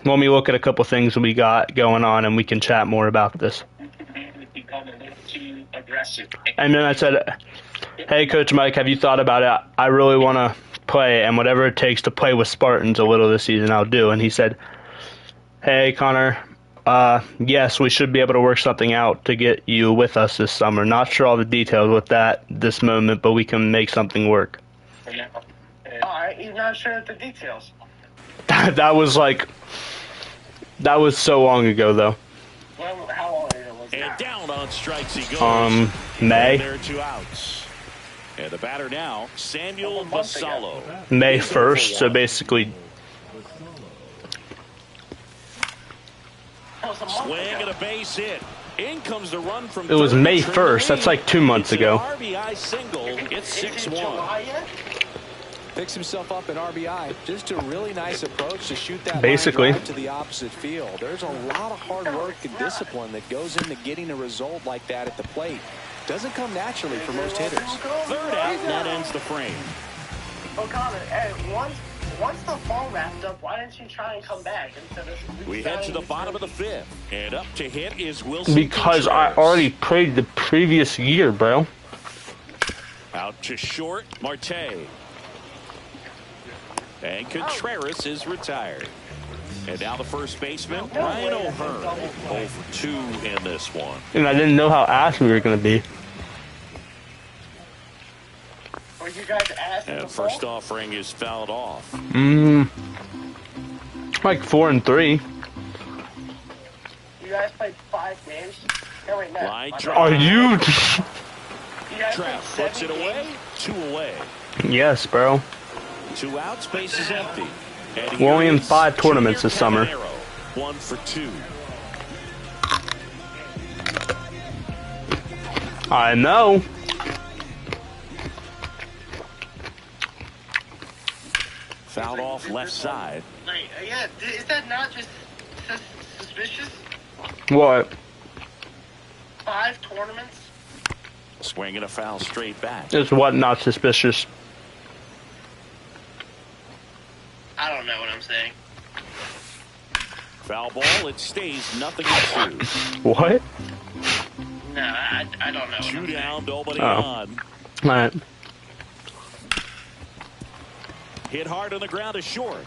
Let me look at a couple things we got going on, and we can chat more about this. And then I said, hey, Coach Mike, have you thought about it? I really want to play, and whatever it takes to play with Spartans a little this season, I'll do. And he said, hey, Connor, yes, we should be able to work something out to get you with us this summer. Not sure all the details with that this moment, but we can make something work. Alright, he's not sure of the details. That was so long ago, though. Well, how long ago was And that? down on strikes he goes. May. And there are 2 outs. And the batter now, Samuel Vasallo. May He's over 1st, so 1. basically That was a month Swing ago. and a base hit. In comes the run from It was third. May Turn 1st. That's like 2 months It's ago. an RBI single. It's Is it 6-1. July yet? Picks himself up in RBI. Just a really nice approach to shoot that Basically. line drive to the opposite field. There's a lot of hard work and discipline that goes into getting a result like that at the plate. Doesn't come naturally for most hitters. Third out, and that ends the frame. Oh, Connor, hey, once the fall wrapped up, why didn't you try and come back instead of... We head to the bottom of the 5th. And up to hit is Wilson because I Contreras. already played the previous year, bro. Out to short, Marte. And Contreras is retired. And now the first baseman, Ryan O'Hearn. 0 for 2 in this one. And I didn't know how ass we were going to be. Were you guys asked And first offering is fouled off. Like 4 and 3. You guys played 5 games? No, wait, no. Line My drive. Are bad. you? You guys Trap played puts it 7 away. games? 2 away. Yes, bro. 2 outs, base is empty. And We're only in here is 5 tournaments this Junior summer. Cabanero, 1 for 2. I know. Fouled off left side. Like, yeah, is that not just suspicious? What? 5 tournaments? Swinging a foul straight back. Is what not suspicious? I don't know what I'm saying. Foul ball, it stays 0-2. What? No, I don't know. What 2 I'm down, nobody Oh. on. Alright. Hit hard on the ground to short.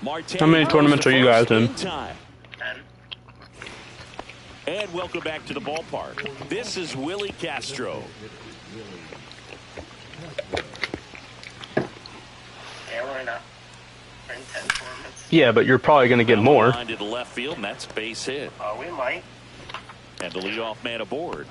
Marte How many tournaments are you guys in? Time. saying. And welcome back to the ballpark. This is Willie Castro. Yeah, we're in 10 tournaments. Yeah, but you're probably going to get more. Line to the left field, and that's a base hit. Oh, we might. And the leadoff man aboard.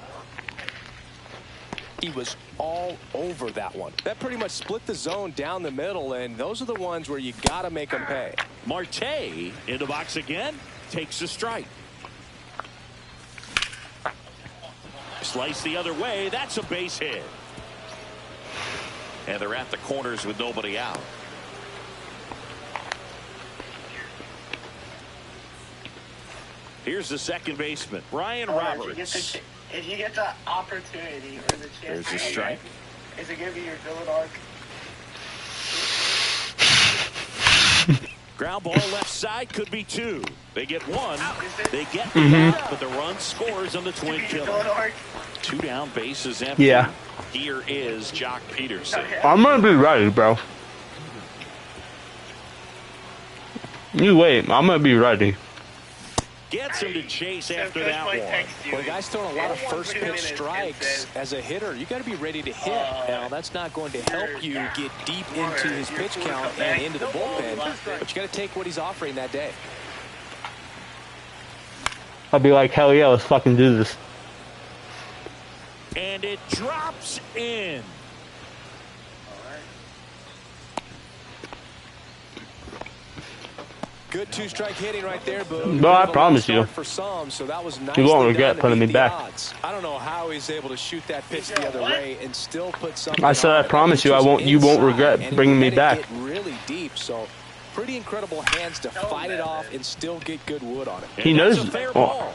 He was all over that one. That pretty much split the zone down the middle, and those are the ones where you got to make them pay. Marte in the box again, takes a strike. Slice the other way, that's a base hit. And they're at the corners with nobody out. Here's the second baseman, Ryan Roberts. If you get the opportunity or the chance, There's a strike. Is it going to be your Dylan arc? Ground ball left side, could be 2. They get 1. They get the out, but the run scores on the twin killer. 2 down, bases empty. Yeah. Here is Jock Peterson. I'm gonna be ready, bro. You wait, I'm gonna be ready. Gets him to chase after that one. Well, the guy's throwing a lot of first pitch strikes. As a hitter, you got to be ready to hit. Now, that's not going to help you get deep into his pitch count and into the bullpen, but you got to take what he's offering that day. I'll be like, hell yeah, let's fucking do this. And it drops in. Good 2-strike hitting right there, Boo. Bro, I promise you. For some, so that was You won't regret putting me back. I don't know how he's able to shoot that pitch the other way and still put something. I said, I promise you, you won't regret bringing me back. Get really deep, so pretty incredible hands to fight it off and still get good wood on it. He knows. The throw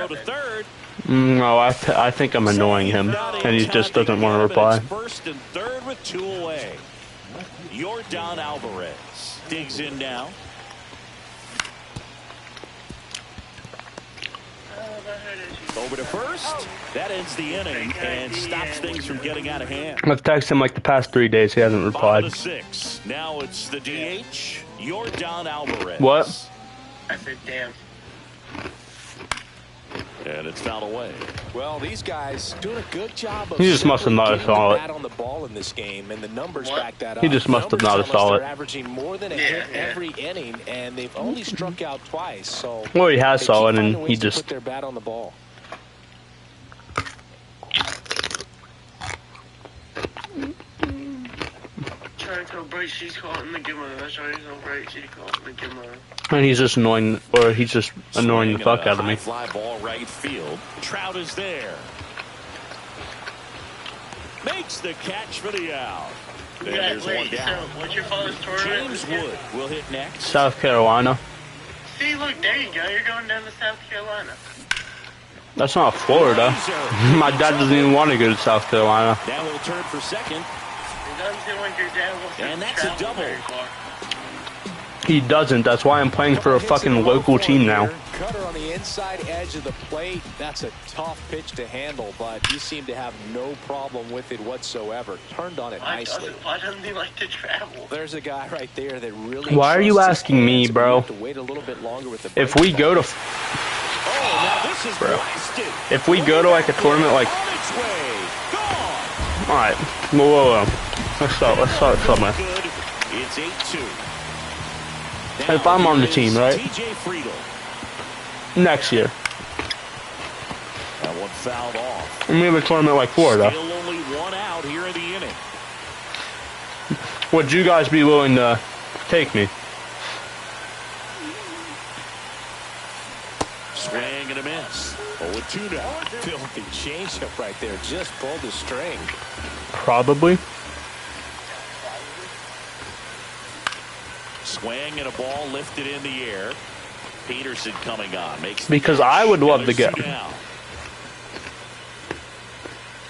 to third. No, I think I'm annoying him, and he just doesn't want to reply. First and third with 2 away. Yordan Alvarez digs in now. Over to first. That ends the inning and stops things from getting out of hand. I've texted him like the past 3 days. He hasn't replied. Bottom of the 6th. Now it's the DH. Yordan Alvarez. What? I said, damn. And it's fouled away. Well, these guys doing a good job of He just must have not saw it. on the ball in this game, and the numbers back that up. He just must have not saw it. They're averaging more than a hit every inning, and they've only struck out twice. So Well, he has saw it, and he just put their bat on the ball. Trying to tell Bright she's calling the give That's trying to tell Bright she's calling the give and he's just annoying, or he's just annoying the fuck out of me. Fly ball right field. Trout is there. Makes the catch for the out. And there's one down. So what's your father's tournament? James Wood will hit next. South Carolina. See, look, there you go. You're going down to South Carolina. That's not Florida. My dad doesn't even want to go to South Carolina. Now we'll turn for second. It doesn't seem like your dad wants to And that's a double. very far. He doesn't. That's why I'm playing for a fucking local team now. Cutter on the inside edge of the plate. That's a tough pitch to handle, but he seemed to have no problem with it whatsoever. Turned on it nicely. Why doesn't he like to travel? There's a guy right there that really. Why are you asking me, bro? Wait a little bit longer with the If we go to, bro, if we go to like a tournament like, all right, whoa, let's start somewhere. It's 8-2. If I'm on the team, right? Next year. That one fouled off. And we have a tournament like Florida. Still only 1 out here in the inning. Would you guys be willing to take me? Swing and a miss. 0-2 now. Filthy changeup right there. Just pulled the string. Probably. Swing and a ball lifted in the air. Peterson coming on. Because I would love to go.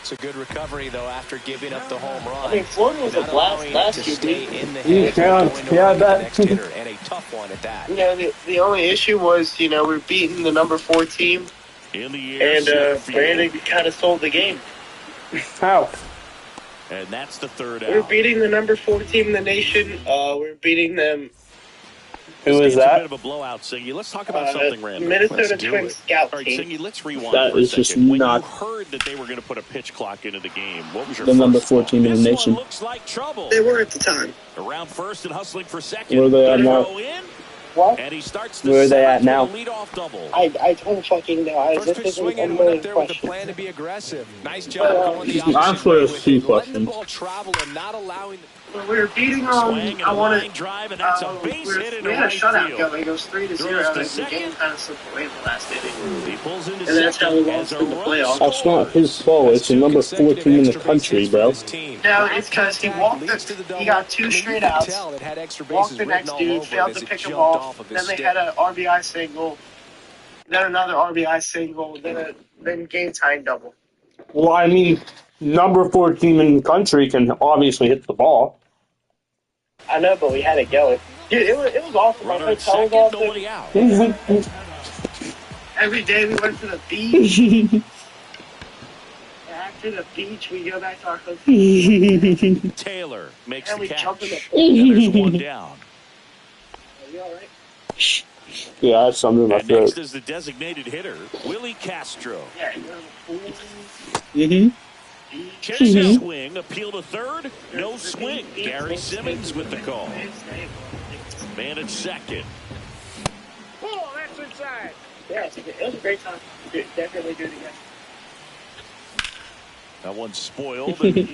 It's a good recovery, though, after giving up the home run. I mean, Florida was a blast last year. Yeah, I bet. And a tough one at that. You know, the only issue was, you know, we're beating the number 4 team. In the air, and Brandon kind of sold the game. How? And that's the third out. We're beating the number 4 team in the nation. We're beating them. Who is A that? bit of a blowout, Singy. Let's talk about something random. Minnesota Twins scout All right, team. Singy, let's rewind That for a is just second. When not you heard that they were going to put a pitch clock into the game, what was your the number first 4 thought? team in the This nation. one looks like trouble. They were at the time. Around first and hustling for second. Where are they at Gonna now? go in, What? and he starts the Where are they at seventh now? with a leadoff double. I don't fucking know. First This pitch isn't swinging, a went up million there with a question. plan to be aggressive. Nice job going the I'm opposite for way a with few it. Letting the questions. ball travel and not allowing. We were beating Swing and I a wanted. line drive, and that's a base hit into We had a right shutout field. going. It goes 3-0. Throws to The second. game kind of slipped away in the last inning. He pulls into And that's how we second lost as in the a playoffs. That's not his fault. It's the number 4 team in the country, bro. No, it's because he walked he got 2 straight outs. Walked the next dude, failed to pick a ball. Then they had an RBI single. then another RBI single, then game time double. Well, I mean, number 4 team in the country can obviously hit the ball. I know, but we had it going. Dude, it was awesome. Runner My at hotel second, was nobody awesome. out. Every day we went to the beach. And after the beach, we go back to our hotel. Taylor makes And the we jump in the catch. pool. And there's one down. Are you all right? Yeah, that's something in my And next throat. is the designated hitter, Willie Castro. Yeah, you go to the pool. Mm-hmm. Chase a swing, appeal to third, no swing. Gary Simmons with the call. Man at second. Oh, that's inside. Yeah, it was a great time. Definitely do it again. That one's spoiled. And You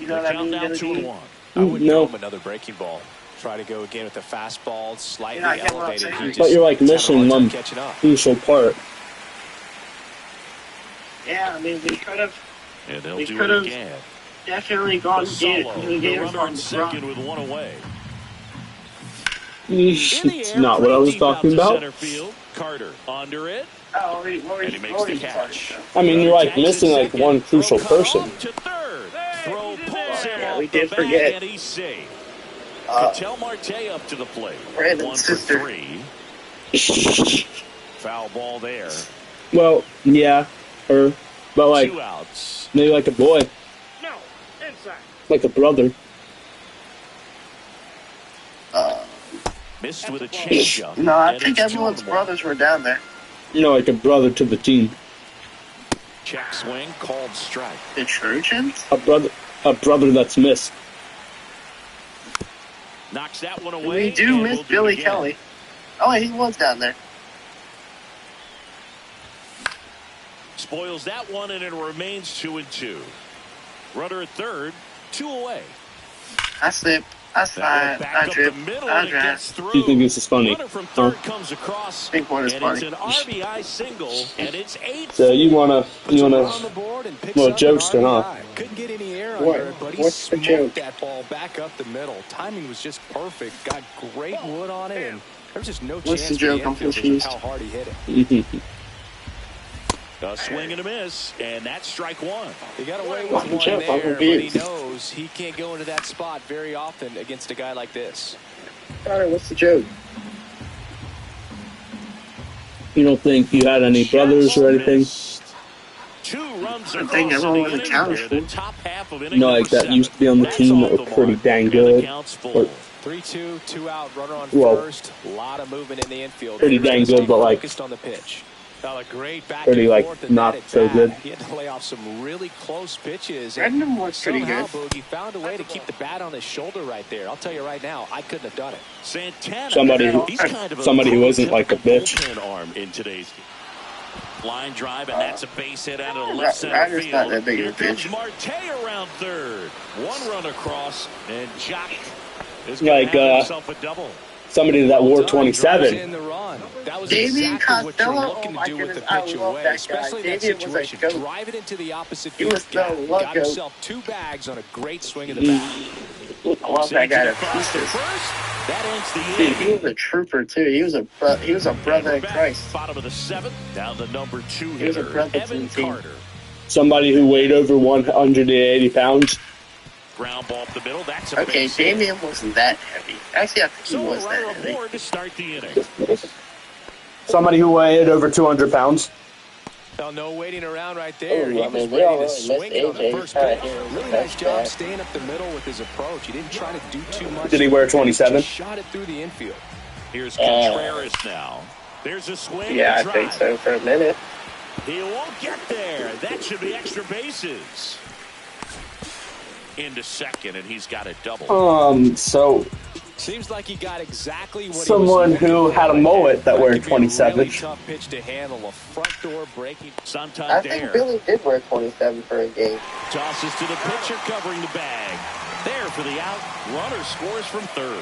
know the what I count mean? down 2-1. I would No. go him another breaking ball. Try to go again with the fastball, slightly Yeah, I get what I'm elevated. saying. He But just you're, like, having a missing hard time one. catching up. Crucial part. Yeah, I mean, we could have And they'll We do could've it again. definitely gone and get Solo, it. the Gators runner on at the second run. with one away. In the It's air, not what I was pretty deep out talking to about. Center field. Carter under it, Oh, what were and he you makes the talking catch. I mean, you're, like, Runner tags missing, at like, second. one crucial Throw cut person. off to third. Throw pulls him Yeah, off we the did bag, forget. and he's safe. Uh, Cattell Marte up to the plate. Brandon's 1 for sister. 3. Foul ball there. Well, yeah. But, like, 2 outs. maybe like a boy. No, inside. Like a brother. Missed with a changeup. no, I and think it's everyone's 2-1. brothers were down there. You know, like a brother to the team. Check swing, called strike. The Trojans? A brother that's missed. Knocks that one away. We do and miss we'll do it Billy again. Kelly. Oh, he was down there. Spoils that one, and it remains 2-2. Runner at third, 2 away. I slipped. I That one slide. back I up drip. the middle, I and it drive. gets through. Do you think this is funny? Runner from third comes across, I think one is and funny. it's an RBI single, and it's 8. So you wanna Puts one on the board and picks little up an jokester, huh? RBI. Couldn't get any air What? under it, but he What's the smoked joke? that ball back up the middle. Timing was just perfect. Got great wood on it, and there was just no What's chance the for the joke? I'm infielders with confused. how hard he hit it. A swing and a miss, and that's strike 1. He got away with What's the one joke? I'm there, but he confused. knows he can't go into that spot very often against a guy like this. Alright, what's the joke? You don't think you had any brothers or anything? Missed. 2 runs I across think in everyone the was inning. accounted They're for. the top half of inning No, number like that 7. used to be on the That's team off that were the pretty mark, dang and good. the count's full. Or 3-2, 2 out, runner on Well, first. A lot of movement in the infield. pretty Hitters dang gonna good, stay but, like, focused on the pitch. Now a great back pretty, and like, forth and not that at so bat. good. He had to lay off some really close pitches. And Brendan was pretty somehow, good. Boogie found a way to keep the bat on his shoulder right there. I'll tell you right now, I couldn't have done it. Santana. Somebody who isn't like a bitch. bullpen arm in today's game. Line drive, and that's a base hit out of the Ra- left center Ryder's field. not that big of a Here comes bitch. Marte around third. 1 run across, and Jock is Like, going to have himself a double. Somebody that wore Well done, drives 27. in the run. That was Damian exactly what you're Costello, looking oh to my do with the goodness, I pitch love away, that guy. especially in that Damian was a situation. goat. Drive it into the opposite He field was the gap. love Got goat. himself 2 bags on a great swing of the bat. I love that guy to Across to pieces. first. That ends the Dude, he inning. was a trooper too. He was a brother in Back, Christ. Bottom of the 7th. Down the number 2 He was a hitter, brother to Evan the team. Carter. Somebody who weighed over 180 pounds. Ground ball up the middle. That's a Okay, base hit. Damian wasn't that heavy. Actually, I think he So was a that runner heavy. aboard to start the inning. Somebody who weighed over 200 pounds. Well, no waiting around right there. Oh, He I was mean, we all ready to really swing it on missed the AJ. first He's pitch. kinda here. Really That's nice job bad. staying up the middle with his approach. He didn't try to do too much. Did he wear 27? Just shot it through the infield. Here's Contreras now. There's a swing. Yeah, I and a think drive. so for a minute. He won't get there. That should be extra bases. Into second, and he's got a double. So Seems like he got exactly what someone he was who looking had a for. mullet that Could wear be a 27. really tough pitch to handle. A front door breaking. I Santander think Billy did wear 27 for a game. tosses to the pitcher covering the bag. There for the out. Runner scores from third.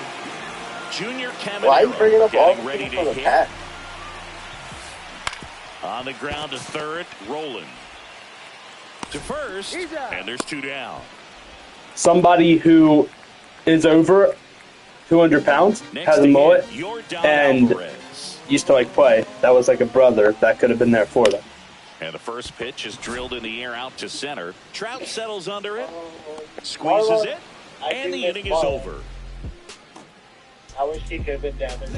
Junior Caminero Why are you bringing up all getting the ready people to from the hit. past? On the ground to third, Roland. To first, and there's 2 down. Somebody who is over 200 pounds, Next has a to hit, mullet, Yordan and Alvarez. used to like play. That was like a brother that could have been there for them. And the first pitch is drilled in the air out to center. Trout settles under it, squeezes it, and the inning is over. I wish he could have been down there.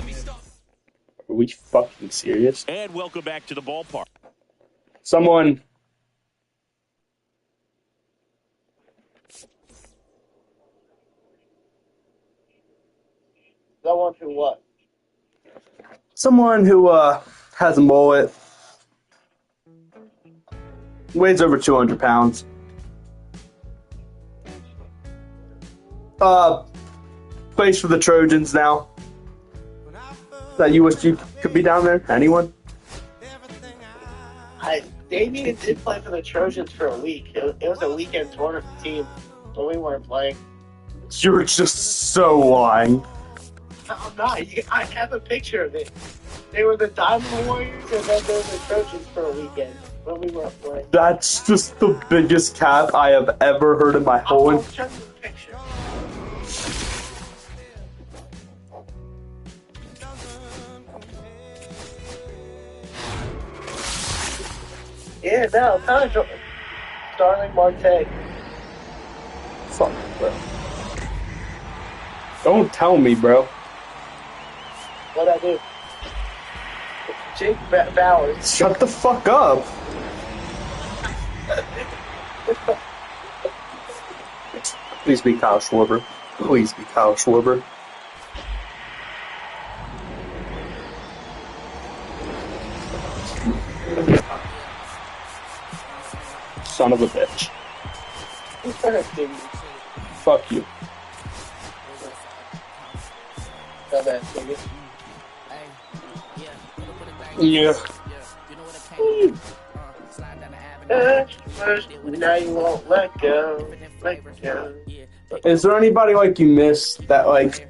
Are we fucking serious? And welcome back to the ballpark. Someone To what? Someone who has a mullet, weighs over 200 pounds. Plays for the Trojans now. That you wish you could be down there? Anyone? Damien did play for the Trojans for a week. It was a weekend tournament team, but we weren't playing. You're just so lying. I'm not. I have a picture of it. They were the Diamond Warriors, and then they were the Trojans for a weekend when we weren't playing. That's just the biggest cap I have ever heard in my whole. I'll show you the picture. Yeah, no, kind of Starling Marte. Fuck, bro. Don't tell me, bro. What'd I do? Jake Bowers. Shut the fuck up. Please be Kyle Schwarber. Please be Kyle Schwarber. Son of a bitch. Fuck you. Yeah. Now you won't let go. Let go. Is there anybody like you miss that like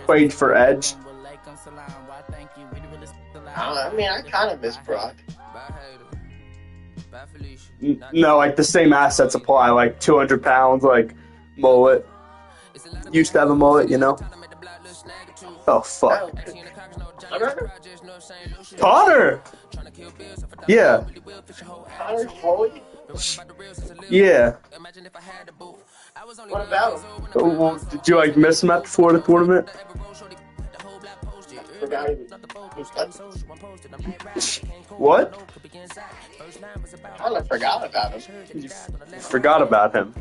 played for Edge? I mean, I kind of miss Brock. No, like the same assets apply. Like 200 pounds, like mullet. Used to have a mullet, you know. Oh fuck. Connor. Yeah. Connor Floyd? Yeah. What about him? Well, did you like miss him at the Florida tournament? Forgot he What? I kind of forgot about him. You forgot about him.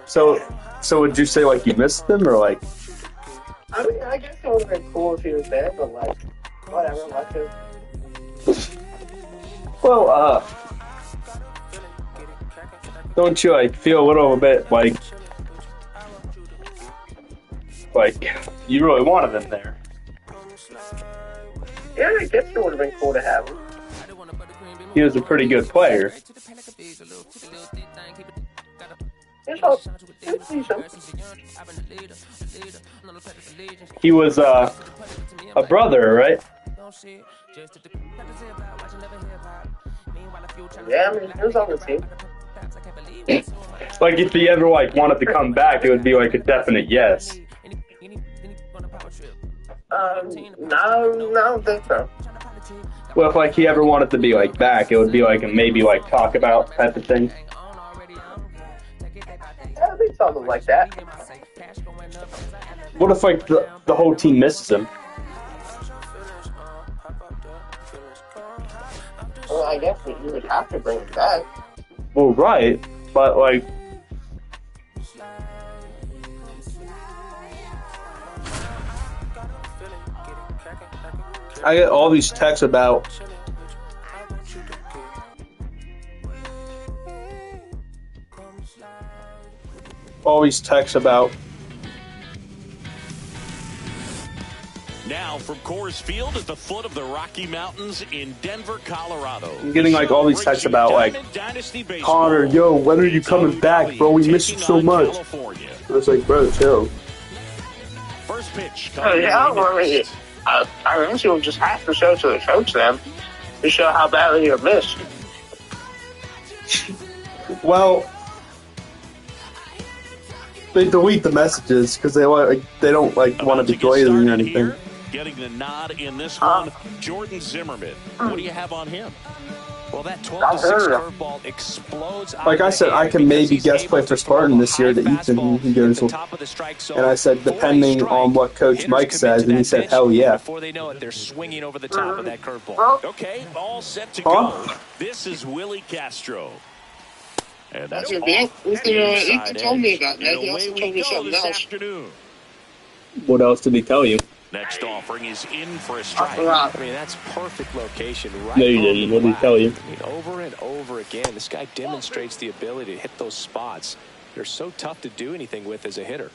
So would you say like you missed him or like? I mean, I guess it would have been cool if he was there, but like, whatever, like it. Well, don't you like feel a little bit like you really wanted him there? Yeah, I guess it would have been cool to have him. He was a pretty good player. He was a brother, right? Yeah, I mean, he was on the team. Like if he ever like wanted to come back, it would be like a definite yes. No, I don't think so. Well, if like he ever wanted to be like back, it would be like a maybe like talk about type of thing. Yeah, I think something like that. What if like the whole team misses him? Well, I guess you would have to bring him back. Well, right, but like. I get all these texts about Now from Coors Field at the foot of the Rocky Mountains in Denver, Colorado. I'm getting like all these texts about like Connor, yo, when are you coming back, bro? We miss you so much. It's like, bro, chill. First pitch. Yeah, I eventually will just have to show to the coach then to show how badly you're missed. Well, They delete the messages because they don't want to be glazing or anything. Here, getting the nod in this one, Jordan Zimmerman. What do you have on him? Well, that 12-6 curveball explodes. Like I said, I can maybe guest play for Spartan this year that Ethan goes with. And I said, depending on what Coach Mike says, and he said, hell yeah. Before they know it, they're swinging over the top of that curveball. Okay, all set to go. This is Willie Castro. And that's Ethan told me about that. He also told me something else. What else did he tell you? Next offering is in for a strike. I mean, that's perfect location. Right. No, you didn't. What did he tell you? I mean, over and over again, this guy demonstrates the ability to hit those spots. They're so tough to do anything with as a hitter.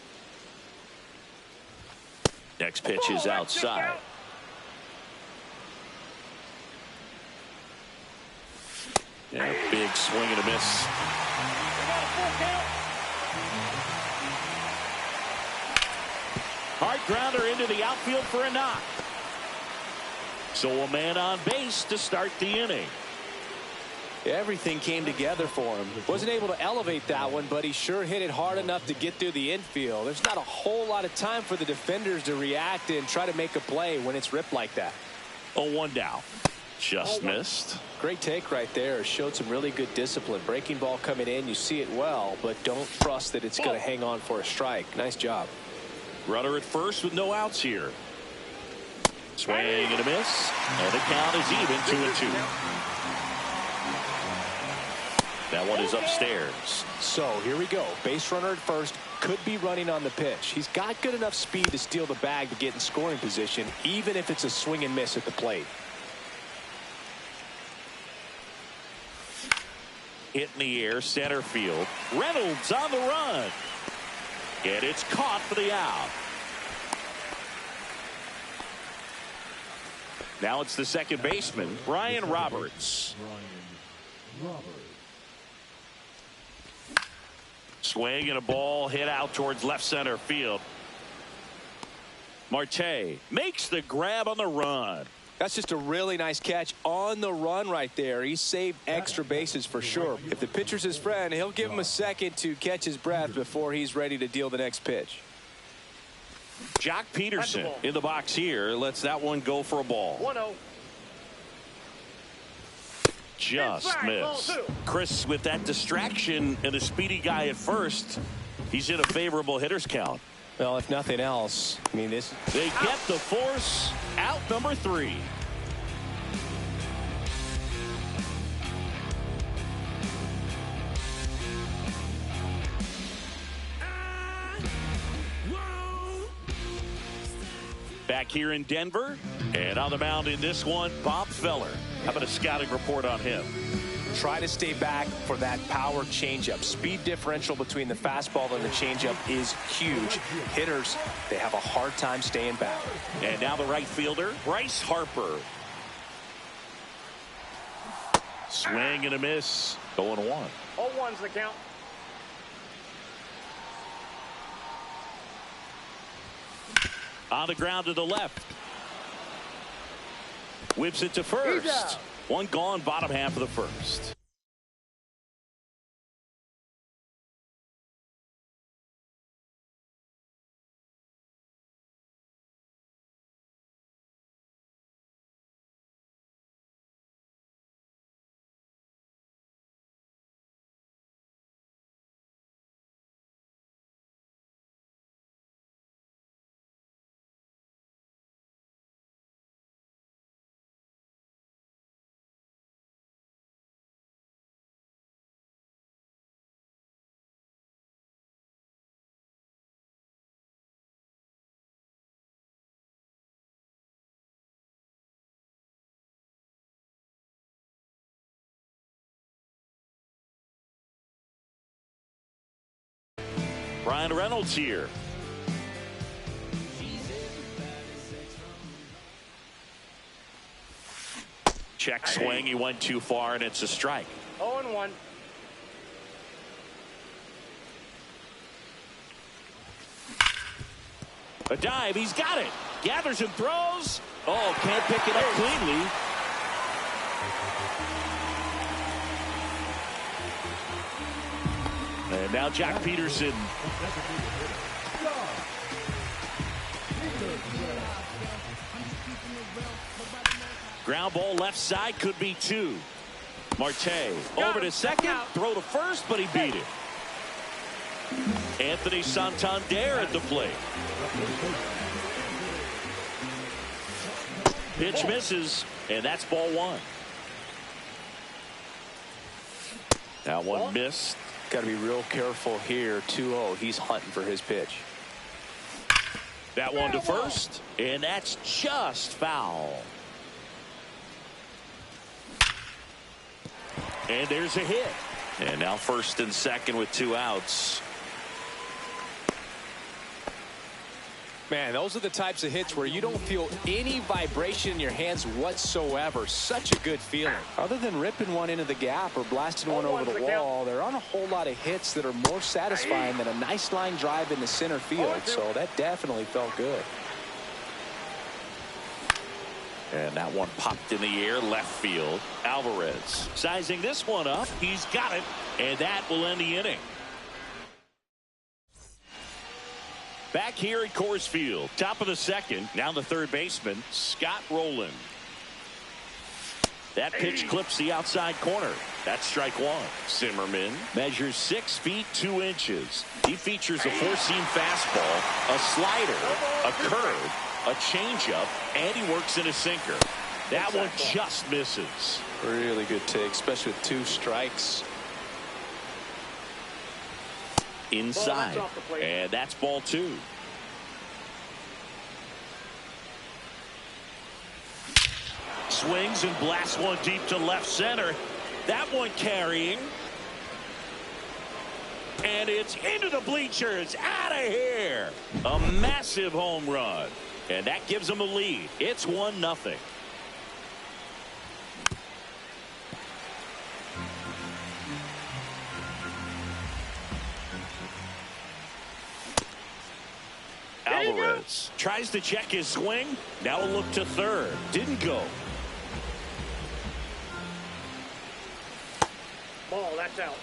Next pitch is outside. And a big swing and a miss. Hard grounder into the outfield for a knock. So a man on base to start the inning. Everything came together for him. Wasn't able to elevate that one, but he sure hit it hard enough to get through the infield. There's not a whole lot of time for the defenders to react and try to make a play when it's ripped like that. 0-1 down. Just missed. Great take right there. Showed some really good discipline. Breaking ball coming in, you see it well, but don't trust that it's going to hang on for a strike. Nice job. Runner at first with no outs here. Swing and a miss. And the count is even, 2-2. That one is upstairs. So here we go. Base runner at first. Could be running on the pitch. He's got good enough speed to steal the bag to get in scoring position, even if it's a swing and miss at the plate. Hit in the air, center field. Reynolds on the run. And it's caught for the out. Now it's the second baseman, Brian Roberts. Swing and a ball hit out towards left center field. Marte makes the grab on the run. That's just a really nice catch on the run right there. He saved extra bases for sure. If the pitcher's his friend, he'll give him a second to catch his breath before he's ready to deal the next pitch. Jock Peterson in the box here. Lets that one go for a ball. 1-0. Just missed. Chris, with that distraction and a speedy guy at first, he's in a favorable hitter's count. Well, if nothing else, I mean, this. They get the force out, number 3. Back here in Denver, and on the mound in this one, Bob Feller. How about a scouting report on him? Try to stay back for that power changeup. Speed differential between the fastball and the changeup is huge. Hitters, they have a hard time staying back. And now the right fielder, Bryce Harper. Swing and a miss. 0-1. 0-1's the count. On the ground to the left. Whips it to first. One gone, bottom half of the first. Brian Reynolds here. Check swing. He went too far, and it's a strike. 0-1. A dive. He's got it. Gathers and throws. Oh, can't pick it up cleanly. And now Jack Peterson. Ground ball left side, could be 2. Marte over to second, throw to first, but he beat it. Anthony Santander at the plate. Pitch misses, and that's ball 1. That one missed. Got to be real careful here. 2-0. He's hunting for his pitch. That one to first, and that's just foul. And there's a hit. And now first and second with 2 outs. Man, those are the types of hits where you don't feel any vibration in your hands whatsoever. Such a good feeling. Other than ripping one into the gap or blasting one over the wall, there aren't a whole lot of hits that are more satisfying than a nice line drive into center field. So that definitely felt good. And that one popped in the air left field. Alvarez sizing this one up. He's got it. And that will end the inning. Back here at Coors Field, top of the second. Now the third baseman, Scott Rowland. That pitch clips the outside corner. That's strike 1. Zimmerman measures 6 feet 2 inches. He features a 4-seam fastball, a slider, a curve, a changeup, and he works in a sinker. That one just misses. Really good take, especially with 2 strikes. Inside, and that's ball 2. Swings and blasts one deep to left center. That one carrying. And it's into the bleachers. Out of here. A massive home run. And that gives them a lead. It's 1-0. Alvarez tries to check his swing. Now a look to third. Didn't go. Ball, that's out.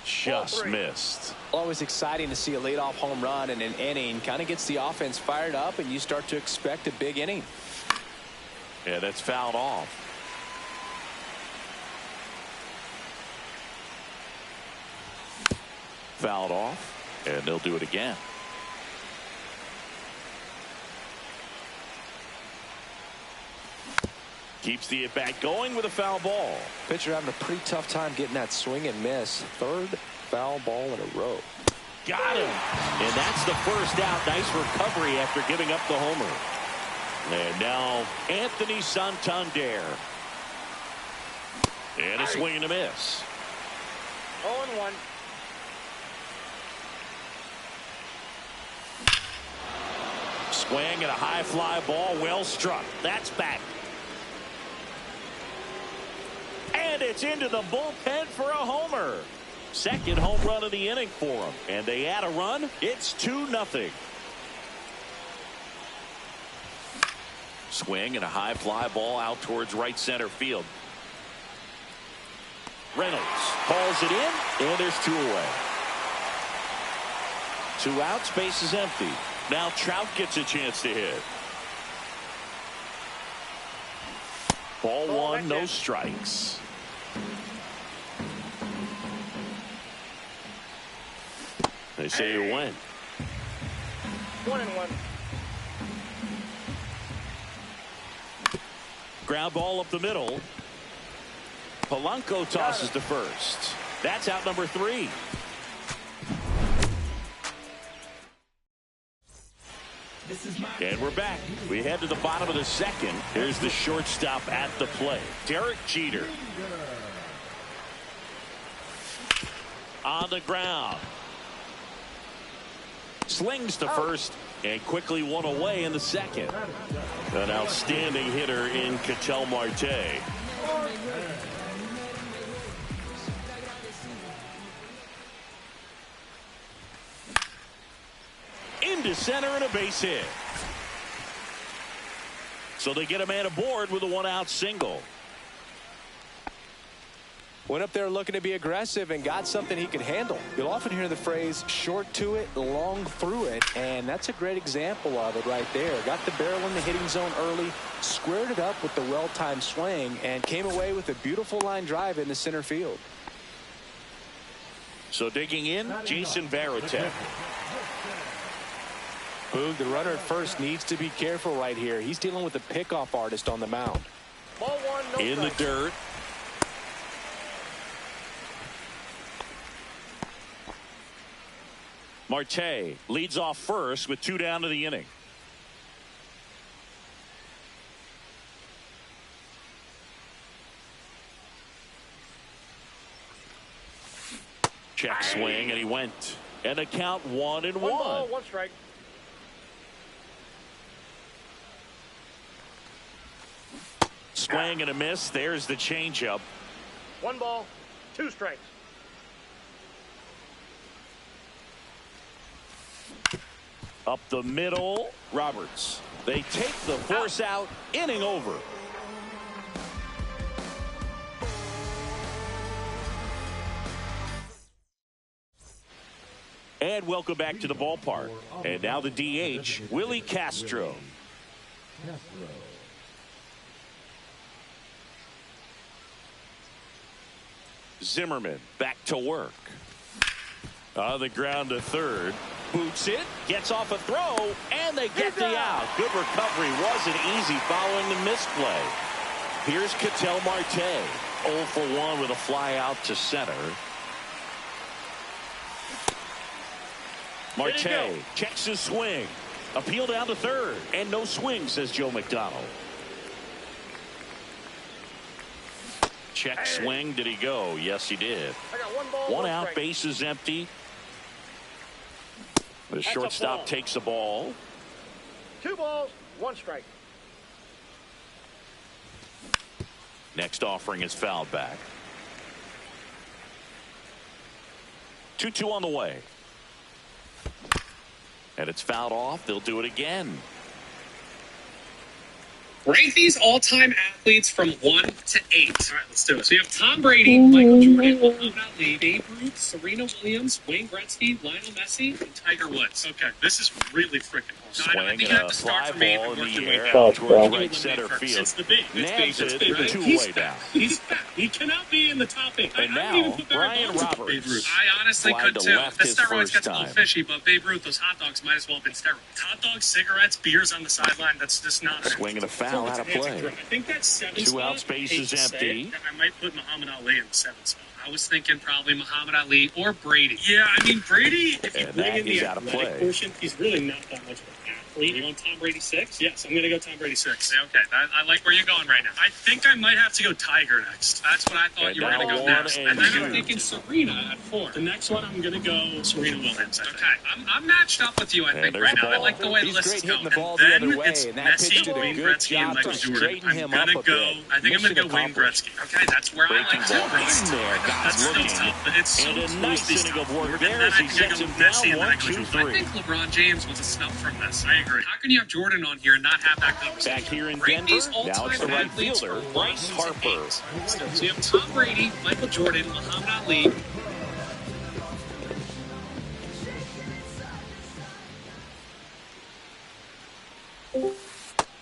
Just missed. Always exciting to see a leadoff home run in an inning. Kind of gets the offense fired up, and you start to expect a big inning. Yeah, that's fouled off. Fouled off, and they'll do it again. Keeps the at-bat going with a foul ball. Pitcher having a pretty tough time getting that swing and miss. 3rd foul ball in a row. Got him. And that's the first out. Nice recovery after giving up the homer. And now Anthony Santander. And a swing and a miss. 0-1. Swing and a high fly ball, well struck. That's back. And it's into the bullpen for a homer. Second home run of the inning for them. And they add a run. It's 2-0. Swing and a high fly ball out towards right center field. Reynolds hauls it in, and there's 2 away. 2 outs, base is empty. Now Trout gets a chance to hit. Ball 1, no strikes. They say you win. 1-1. Ground ball up the middle. Polanco tosses to first. That's out number 3. And we're back. We head to the bottom of the second. Here's the shortstop at the plate, Derek Jeter. On the ground. Slings to first and quickly one away in the second. An outstanding hitter in Ketel Marte. Into center and a base hit. So they get a man aboard with a 1-out single. Went up there looking to be aggressive and got something he could handle. You'll often hear the phrase short to it, long through it, and that's a great example of it right there. Got the barrel in the hitting zone early, squared it up with the well-timed swing, and came away with a beautiful line drive into center field. So digging in, Jason Varitek. Boog, the runner at first needs to be careful right here. He's dealing with a pickoff artist on the mound. Ball one, no In the strike. dirt. Marte leads off first with 2 down to the inning. Check swing, and he went. And a count 1-1. One ball, one strike. Swing and a miss. There's the changeup. One ball, two strikes. Up the middle, Roberts. They take the force out, inning over. And welcome back to the ballpark. And now the DH, Willie Castro. Zimmerman back to work. On the ground to third. Boots it, gets off a throw, and they get the out. Good recovery. Wasn't easy following the misplay. Here's Ketel Marte. 0 for 1 with a fly out to center. Marte checks his swing. Appeal down to third. And no swing, says Joe McDonald. Check swing. Did he go? Yes, he did. I got one ball, One out, strike. base is empty. The shortstop takes the ball. 2 balls, 1 strike. Next offering is fouled back. 2-2 on the way. And it's fouled off. They'll do it again. Rank these all-time athletes from 1 to 8. All right, let's do it. So you have Tom Brady, Michael Jordan, Muhammad Ali, Babe Ruth, Serena Williams, Wayne Gretzky, Lionel Messi, and Tiger Woods. Okay, this is really freaking hard. Swing I think you and have a to start fly from me ball and in work your the way air down. Tough, towards bro. right center field. It's the big. Nabs it, Babe Ruth. 2 He's way fat. down. He's fat. He cannot be in the top 8. And I didn't even now, put Barry Brian Bonds above Roberts. Babe Ruth. I honestly Fly could to too. left The his steroids first gets a little time. fishy, but Babe Ruth, those hot dogs might as well have been steroids. Hot dogs, cigarettes, beers on the sideline, that's just not Swing and a foul out of play. I think that's 7 2 spot. out, space is empty. I might put Muhammad Ali in the 7th spot. I was thinking probably Muhammad Ali or Brady. Yeah, I mean, Brady, if you And bring that in the is out of athletic play. portion, he's really not that much of an athlete. You going Tom Brady 6? Yes, I'm going to go Tom Brady 6. Yeah, okay, I like where you're going right now. I think I might have to go Tiger next. That's what I thought And you were going to now go 1 next. and And then 2. I'm thinking Serena at 4. The next one, I'm going to go Serena Williams. Okay, I'm matched up with you, I think, there's right the now. I ball. like the way the He's list great is hitting going. the ball And the then other way, it's and that Messi, pitch did a Wayne good Gretzky, job and Michael to Jordan. straighten I'm him going up to a go, bit. I think I'm going to Mission go Wayne accomplished. Gretzky. Okay, that's where I Breaking like to ball go. in there. God's That's still looking. tough, but it's so And a close, nice these inning of stuff. work And there then as I he think I sets go him Messi, down and then I 1, go 2, Jordan. I 3. think LeBron James was a snub from this. I agree. How can you have Jordan on here and not have that conversation? Back here in Rank Denver, these now it's all-time the right athletes fielder, from Bryce 1 to Harper. 8. So you have Tom Brady, Michael Jordan, Muhammad Ali.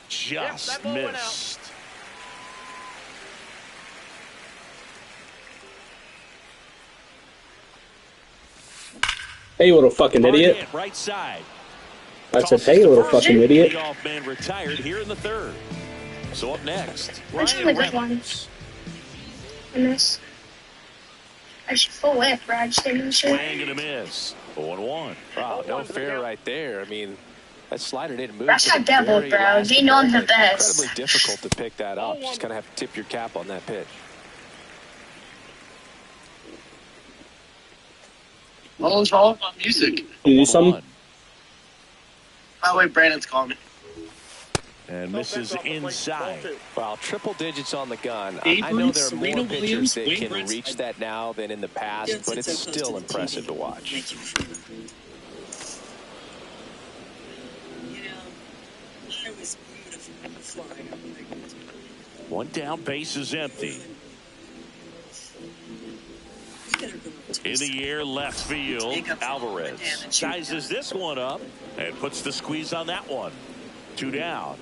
Just that ball went out. missed. Hey, you little fucking Hard idiot. hit, right side. I said, hey, you little fucking idiot. Leadoff man retired here in the 3rd. So up next, Which Ryan one was one? Reynolds. I miss. I should full whip, bro. I just didn't shoot. Swing and a miss. 0-1. Wow, no fair right there. I mean, that slider didn't move. That's to how the devil, very bro. last They know I'm the moment. best. Incredibly difficult to pick that up. Just kind of have to tip your cap on that pitch. Mullins all about music. You do something? By the way, Brandon's calling me. And misses inside. Wow, triple digits on the gun. Babe I know Ruth, there are Serena more pitchers Williams, that Wayne can Gretzky. reach that now than in the past, but it's still impressive to watch. You know, I was beautiful in Florida. 1 down, base is empty. In the air, left field. Alvarez sizes this one up and puts the squeeze on that one. 2 down.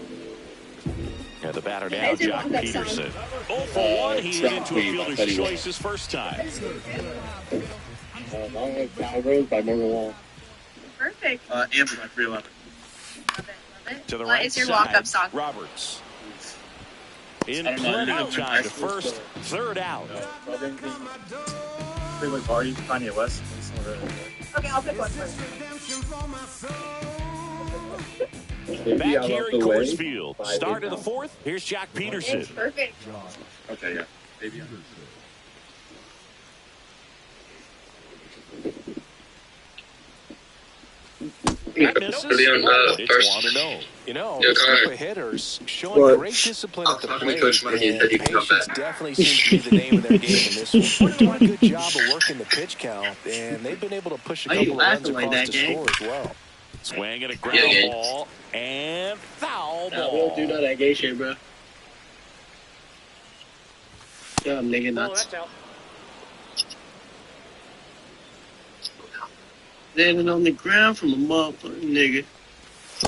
And the batter now, Jock Peterson. 0 for 1. He hit into a fielder's choice his first time. By Morgan Wall. Perfect. Amber by 311. Love it. To the What right is your side, walk-up song? Roberts. In plenty of time to first, third out. Pretty much Barty, Kanye West. Okay, I'll pick one first. Back here in Coors Field. Start of the fourth. Here's Jock Peterson. It's perfect. Okay, yeah. Maybe. That misses. It's 1-0. You know, the hitters showing great discipline at the plate, and patience definitely seems to be the name of their game in this one. They're doing a good job of working the pitch count, and they've been able to push a couple of runs across the score as well. Swing and a ground ball and foul ball. We don't do none of that gay shit, bro. Yeah, I'm nigga nuts. Landing on the ground from a motherfucking nigga.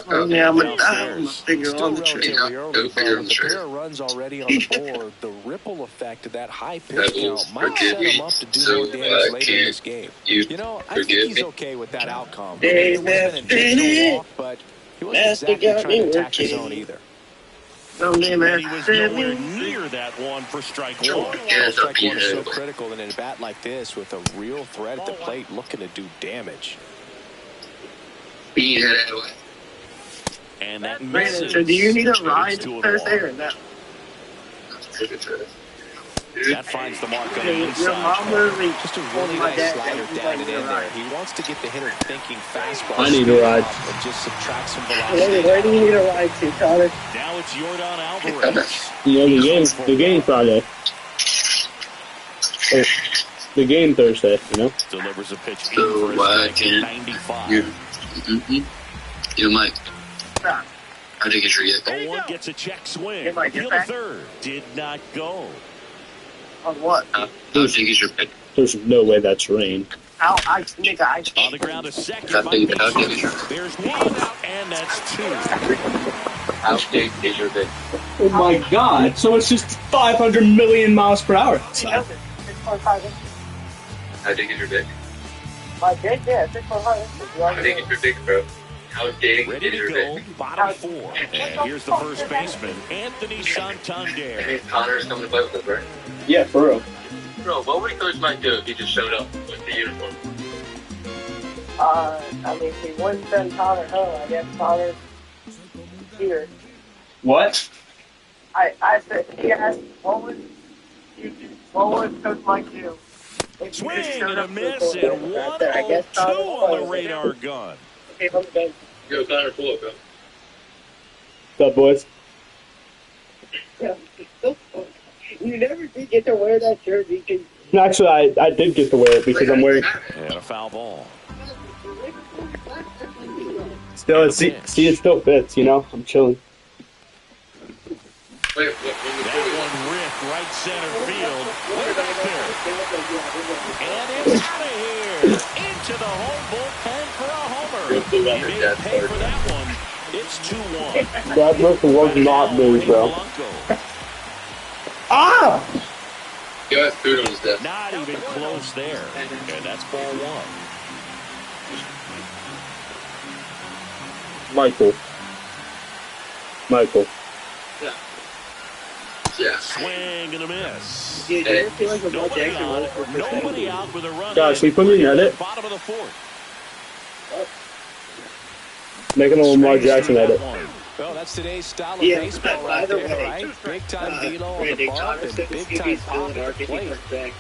Oh, yeah, I'm gonna die with my finger on the tree. Early, but the pair of runs already on the board, the ripple effect of that high pitch count might set him up to do more damage later in this game. You know, I think he's okay with that outcome. It would have been an intentional walk, but he wasn't exactly trying to attack his own either. And he was nowhere near that one for strike one. Strike one is so critical in a bat like this with a real threat at the plate looking to do damage. And that Brandon, misses. so do you need a ride Thursday or no? That finds the mark on the Your inside. mom literally Just a really nice slider down and in there. He wants to get the hitter thinking fastball. I need a ride. And just subtract some Hey, velocity. where do you need a ride to, Connor? Now it's Yordan Alvarez. You know, the game Friday. Or the game Thursday, you know? Delivers a pitch in for a strike at 95. You might. I think it's your 0-1 gets a check swing. Get my Appeal to back. third. Did not go. On what? I think it's your pick. There's no way that's rain. On the ground, a second. How big is your There's one, and that's two. How big is your pick? Oh my god, so it's just 500 million miles per hour outside. 6.5 inches. How big is your pick? My dick, yeah, 6.5 inches. How big is your pick, bro? How big Ready is to your go, pick? bottom four. And here's the first baseman, Anthony Santander. Hey, Connor's coming to play with us, right? Yeah, for real. Bro, what would Coach Mike do if he just showed up with the uniform? I mean, he wouldn't send Connor home. I guess Connor's here. What? I said, he asked, what would Coach Mike do? If Swing he just showed and a up to the miss, court? and Right there. I guess 1-2 Connor on the was. radar gun. Okay, let me go. Yo, Connor, pull up, bro. What's up, boys? Yeah, it's so funny. You never did get to wear that jersey because Actually, I did get to wear it because I'm wearing. And a foul ball. Still, it still fits, you know? I'm chilling. Wait, That one ripped right center field. Way back there. And it's out of here. Into the home bullpen for a homer. He didn't pay for that one. It's 2-1. Brad Murphy was not me, bro. Ah! he has food on his desk. Not even close there. And that's ball one. Michael. Yeah. Swing and a miss. Dude, you ever feel like a Mike Nobody Jackson on, roll for nobody out with a run. Guys, can we put me in edit? Bottom of the fourth. Making a little Lamar Jackson edit. Well, that's today's style of Yeah, baseball by right the there, way, right? Big time velo on the Brandon bump Connor and said big this time still pop in at our the getting plate. first back.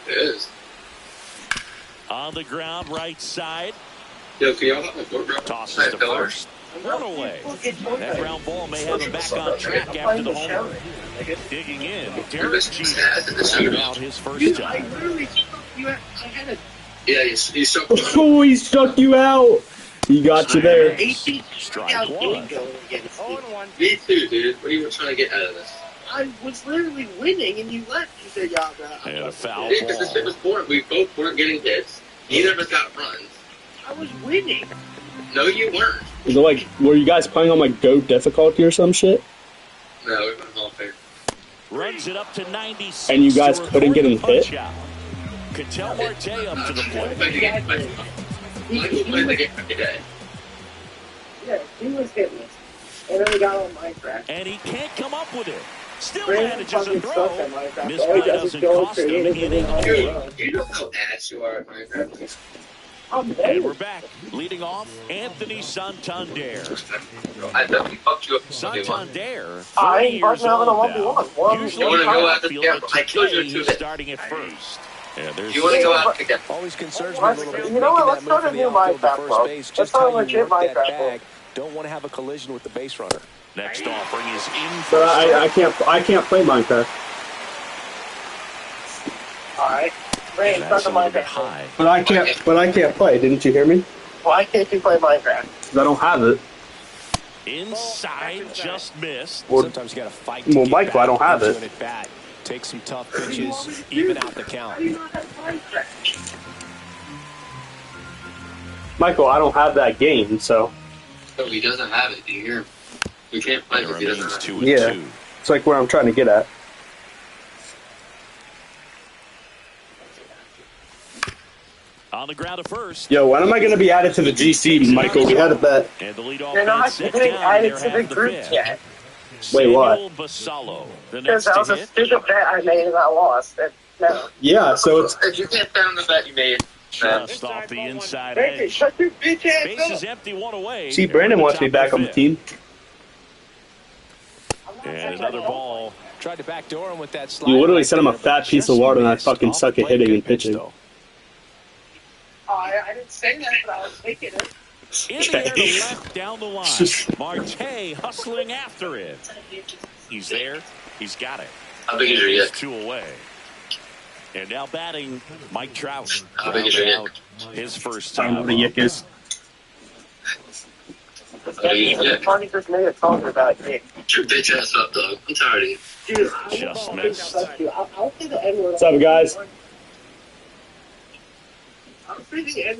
It is. On the ground, right side. Yo, can y'all have my board, bro? Tosses to first. Run away. That ground ball may have him back on track after the homer. Digging in, Derek Jeter grounded out his first I time. literally you I had a Yeah, he's so. Oh, he stuck you out. He got you there. Strike one. Me too, dude. What are you trying to get out of this? I was literally winning, and you let me say, "Yeah, And a foul Because this shit ball. was boring. We both weren't getting hits. Neither of us got runs. I was winning." No, you weren't. Is it like, were you guys playing on like GOAT difficulty or some shit? No, we went Hall of Fame. Runs it up to 96. And you guys couldn't get him hit? Cattell Marte up to the plate. Michael played the game every day. Yeah, he was hitless. And then we got on Minecraft. And he can't come up with it. Still Brandon manages fucking a sucks throw. at Minecraft. Misplay All he does is doesn't go cost for him it. inning. Dude, do you know how ass you are at Minecraft? And we're back. Leading off, Anthony Santander. I definitely fucked you up. Santander, I 40 ain't years fucking having a old 1v1. now. Usually You wanna go out the feel camera? that I killed you today too. he's starting at first. Yeah, there's You want to go out together? Always concerns me a little bit. You know what? Let's making that start a move new from the outfield to Minecraft, first bro. base, Let's just start how a you legit work that Minecraft, bag. Don't want to have a collision with the base runner. next offering is in for But I can't play Minecraft. Alright. Brandon, start That's the a little bit Minecraft. high. But I can't play. Didn't you hear me? Why can't you play Minecraft? 'Cause I don't have it. Inside, just missed. Or, Sometimes you got to fight. well, Michael, I don't have into it. an at bat. Take some tough pitches, even out the count. How do you not have Minecraft? Michael, I don't have that game, so. No, he doesn't have it. Do you hear him? We can't play It because he doesn't remains have it. 2 and Yeah. 2. It's like where I'm trying to get at. On the ground at first. Yo, when am I going to be added to the GC, Michael? We had a bet. And the leadoff You're man not sets getting down added there to the half group fifth. yet. Wait, what? Samuel Basallo, the Because next that was to a hit. stupid bet I made and I lost. No. Yeah, so it's. If you can't found the bet you made, then Just off the inside Brandon, edge. shut your bitch ass Base up. is empty, one away. See, And Brandon we're at wants the me top back of on the fifth. team. And another ball. Tried to backdoor him with that slide. You literally right said I'm a there, fat but piece of just water and I missed fucking off suck the at plate. hitting Good and pitch, pitching. though. I didn't say that, but I was thinking it. In the air to left down the line. Marte hustling after it. He's there. He's got it. how big is your He's yick? 2 away. And now batting Mike Trout. How big is your Rounding yick? out his first I don't know time. what a yick is. How big is your yick? Funny just made a talking about it. Get your bitch ass up, dog. I'm tired of you. Dude, Just missed. I'll say the N-word. What's up, guys? I'll say the N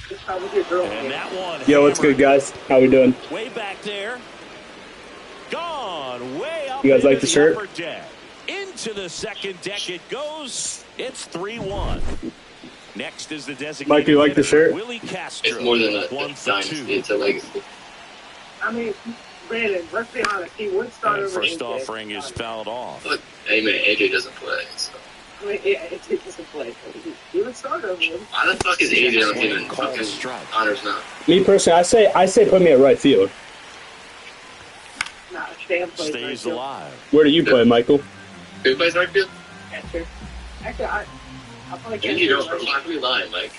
this time with your girl. And that one. Yo, what's good, guys? How we doing? Way back there. Gone. Way up. You guys like into the shirt? upper deck. Into the second deck it goes. It's 3-1. Next is the designated Mike, you like the hitter, shirt? Willie Castro. It's more than a 1 for dynasty. 2. It's a legacy. I mean, Brandon, let's be honest. He would start And over first AJ. offering is fouled off. But, hey, man, AJ doesn't play. So. I mean, yeah, it doesn't play. He would start over him. Why the fuck is AJ on the team and Called fucking strike. Connor's not? Me personally, I say put me at right field. Nah, Stan plays right Stays field. alive. Where do you play, Michael? Who plays right field? Catcher. Actually, I'll play And you don't. catcher. Why are we lying, Mike?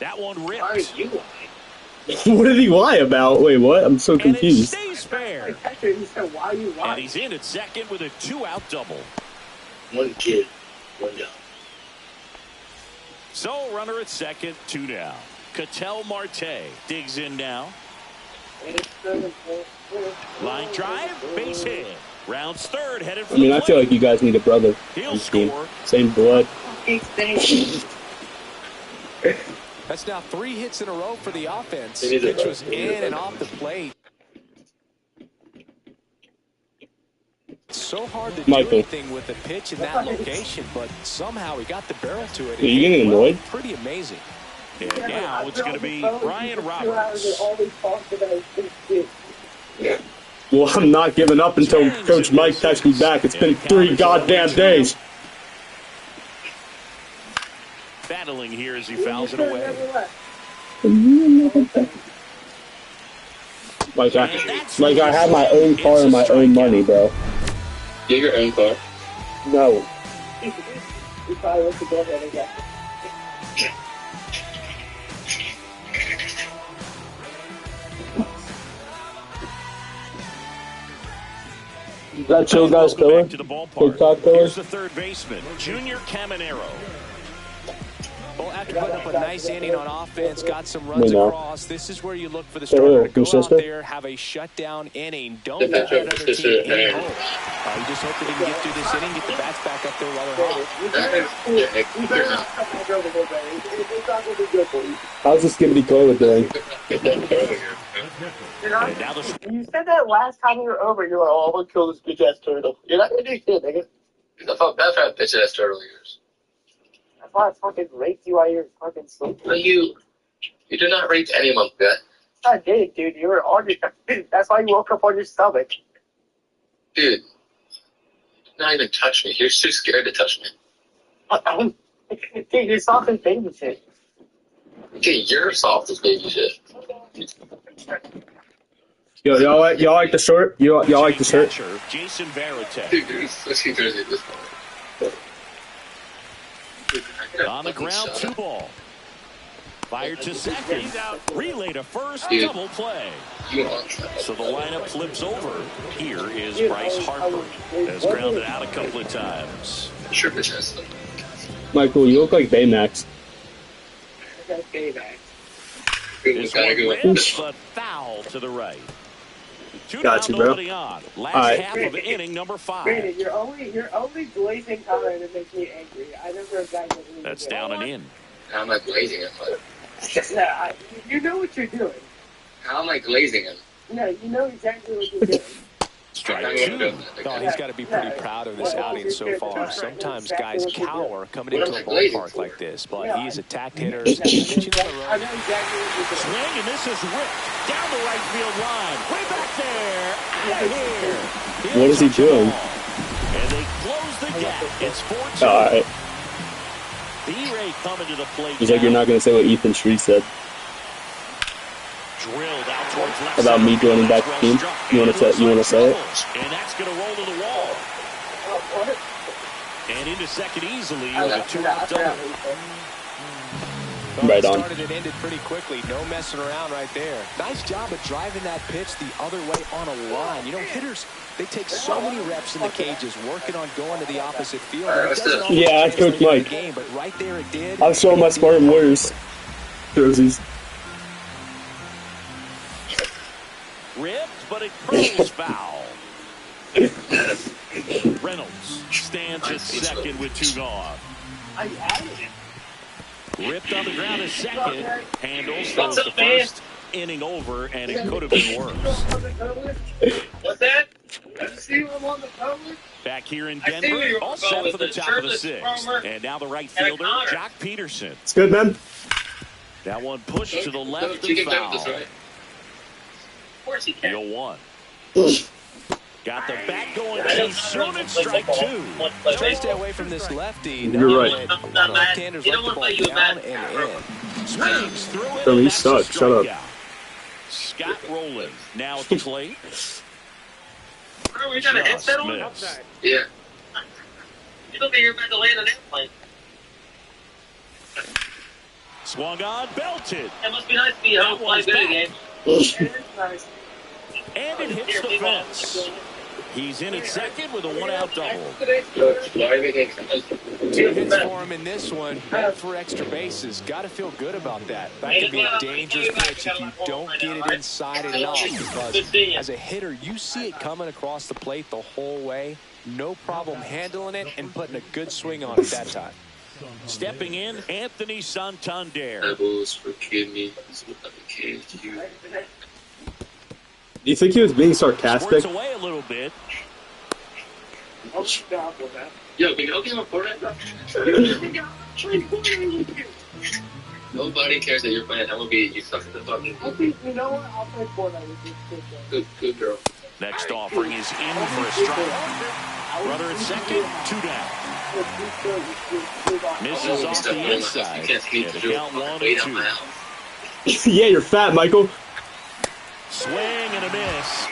That one Why are ripped. you lying? What did he lie about? Wait, what? I'm so And it confused. stays fair. Like, catcher, he said, why are you And lying? he's in at second with a 2-out double. One kid, one dog. So runner at second, 2 down. Cattell Marte digs in now. Line drive, base hit. Rounds third, headed for I mean, the I feel plate. like you guys need a brother He'll on this team. score. Same blood. That's now 3 hits in a row for the offense. They need a- Pitch was in and off the plate. It's so hard to do Michael. anything with the pitch in that location, but somehow he got the barrel to it. Are you getting annoyed? Pretty amazing. And now it's going to be Brian Roberts. Well, I'm not giving up until Coach Mike texts me back. It's been 3 goddamn days. Battling here as he fouls it away. Like I have my own car and my own money, bro. You have your own car. No. You probably went to go ahead and get Is that Chill Guys Welcome Killer? back to the ballpark. TikTok Killer? Here's the third baseman, Junior Caminero. Well, after putting up a nice inning on offense, got some runs across, this is where you look for the starter to go out there, have a shutdown inning. Don't give that other team any hope. You just hope that he can get through this inning, get the bats back up there while they're hot. How's this Skibbity Cola doing? You said that last time we were over. You were like, "Oh, I'm gonna kill this bitch ass turtle." You're not gonna do shit, nigga. That's how bitch ass turtle yours. That's why I fucking raped you while you were fucking sleeping. But you did not rape any monk, guy. I did, dude. You were on your. That's why you woke up on your stomach. Dude, not even touch me. You're too scared to touch me. Dude, you're soft as baby shit. Okay, you're soft as baby shit. Yo, y'all like the shirt? Y'all like the shirt? Jason Varitek. Dude, let's keep jersey at this point. On the ground, 2-ball. Fired to second. Relay to first. Dude. Double play. So the lineup flips over. Here is Bryce Harper. Has grounded out a couple of times. Sure, bitch ass. Michael, you look like Baymax. This one ripped, but foul to the right. Got you, bro. Last half of inning number 5. Brandon, you're only glazing color that makes me angry. I never exactly. That's down and in. How am I glazing him? Yeah, you know what you're doing. How am I glazing him? No, you know exactly what you're doing. Strike 2. He's got to be pretty proud of this outing so far. Sometimes guys cower coming into a ballpark like this, but he's attacked hitters. I know exactly what you're doing. Swing, and this is ripped down the right field line. Way back there. Out of here. What is he doing? And they close the gap. It's 4-2. Alright. B-Ray coming to the plate. It's like you're not going to say what Ethan Shreed said. Drilled out towards left about me joining back the team. You want to say it? And that's going to roll to the wall. And into second easily with a 2-out double. Right on. Started and ended pretty quickly. No messing around right there. Nice job of driving that pitch the other way on a line. You know, hitters, they take so many reps in the cages working on going to the opposite field. Yeah, Coach Mike. Game, but right there it did. I'm showing my Spartan Warriors jerseys. Ripped, but it curls foul. Reynolds stands at second with 2 gone. Ripped on the ground at second. Handles throws the first inning over, and it could have been worse. What's that? Did you see him on the cover? Back here in Denver, all set for the top of the 6th. And now the right fielder, Jock Peterson. It's good, man. That one pushed to the left and foul. Of course he can. 0-1. Got the bat going too soon and strike 2. Try to stay away from this lefty. You're right. Left-handers like the ball down and in. Swings through it. Bro, he sucks. Shut up. Scott Rowland now at the plate. Bro, we got a headset on? Yeah. You don't think you're about to land an airplane. Swung on, belted. It must be nice to be home play good again. It is nice. And it hits the fence. He's in at second with a 1-out double. 2 hits for him in this one. Head for extra bases. Got to feel good about that. That could be a dangerous pitch if you don't get it inside enough. Because as a hitter, you see it coming across the plate the whole way. No problem handling it and putting a good swing on it that time. Stepping in, Anthony Santander. Rebels, forgive me. Do you think he was being sarcastic? Squirts away a little bit. Yo, can you give him a Fortnite? Nobody cares that you're playing MLB. You suck at the fucking. You know what? I'll play Fortnite with you. Good girl. Next offering is in for a strike. Runner at second, 2 down. Misses off the inside. And count 1-2. Yeah, you're fat, Michael. Swing and a miss.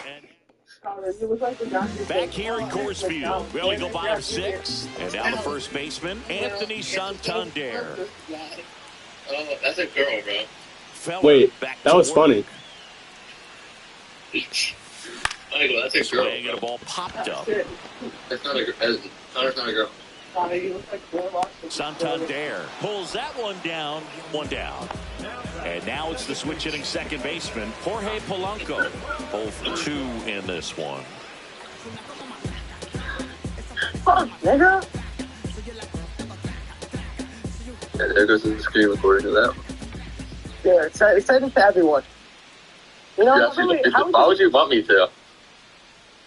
Back here in Coors Field, we only go 5-6. And now the first baseman, Anthony Santander. Oh, that's a girl, bro. Wait, that was funny. Michael, that's a girl. Swing and a ball popped up. That's not a girl. Connor's not a girl. Santander pulls that one down, one down. And now it's the switch hitting second baseman, Jorge Polanco. 0 for 2 in this one. Fuck, nigga. Yeah, there goes the screen recording of that one. Yeah, send it to everyone. You know, Why would you want me to?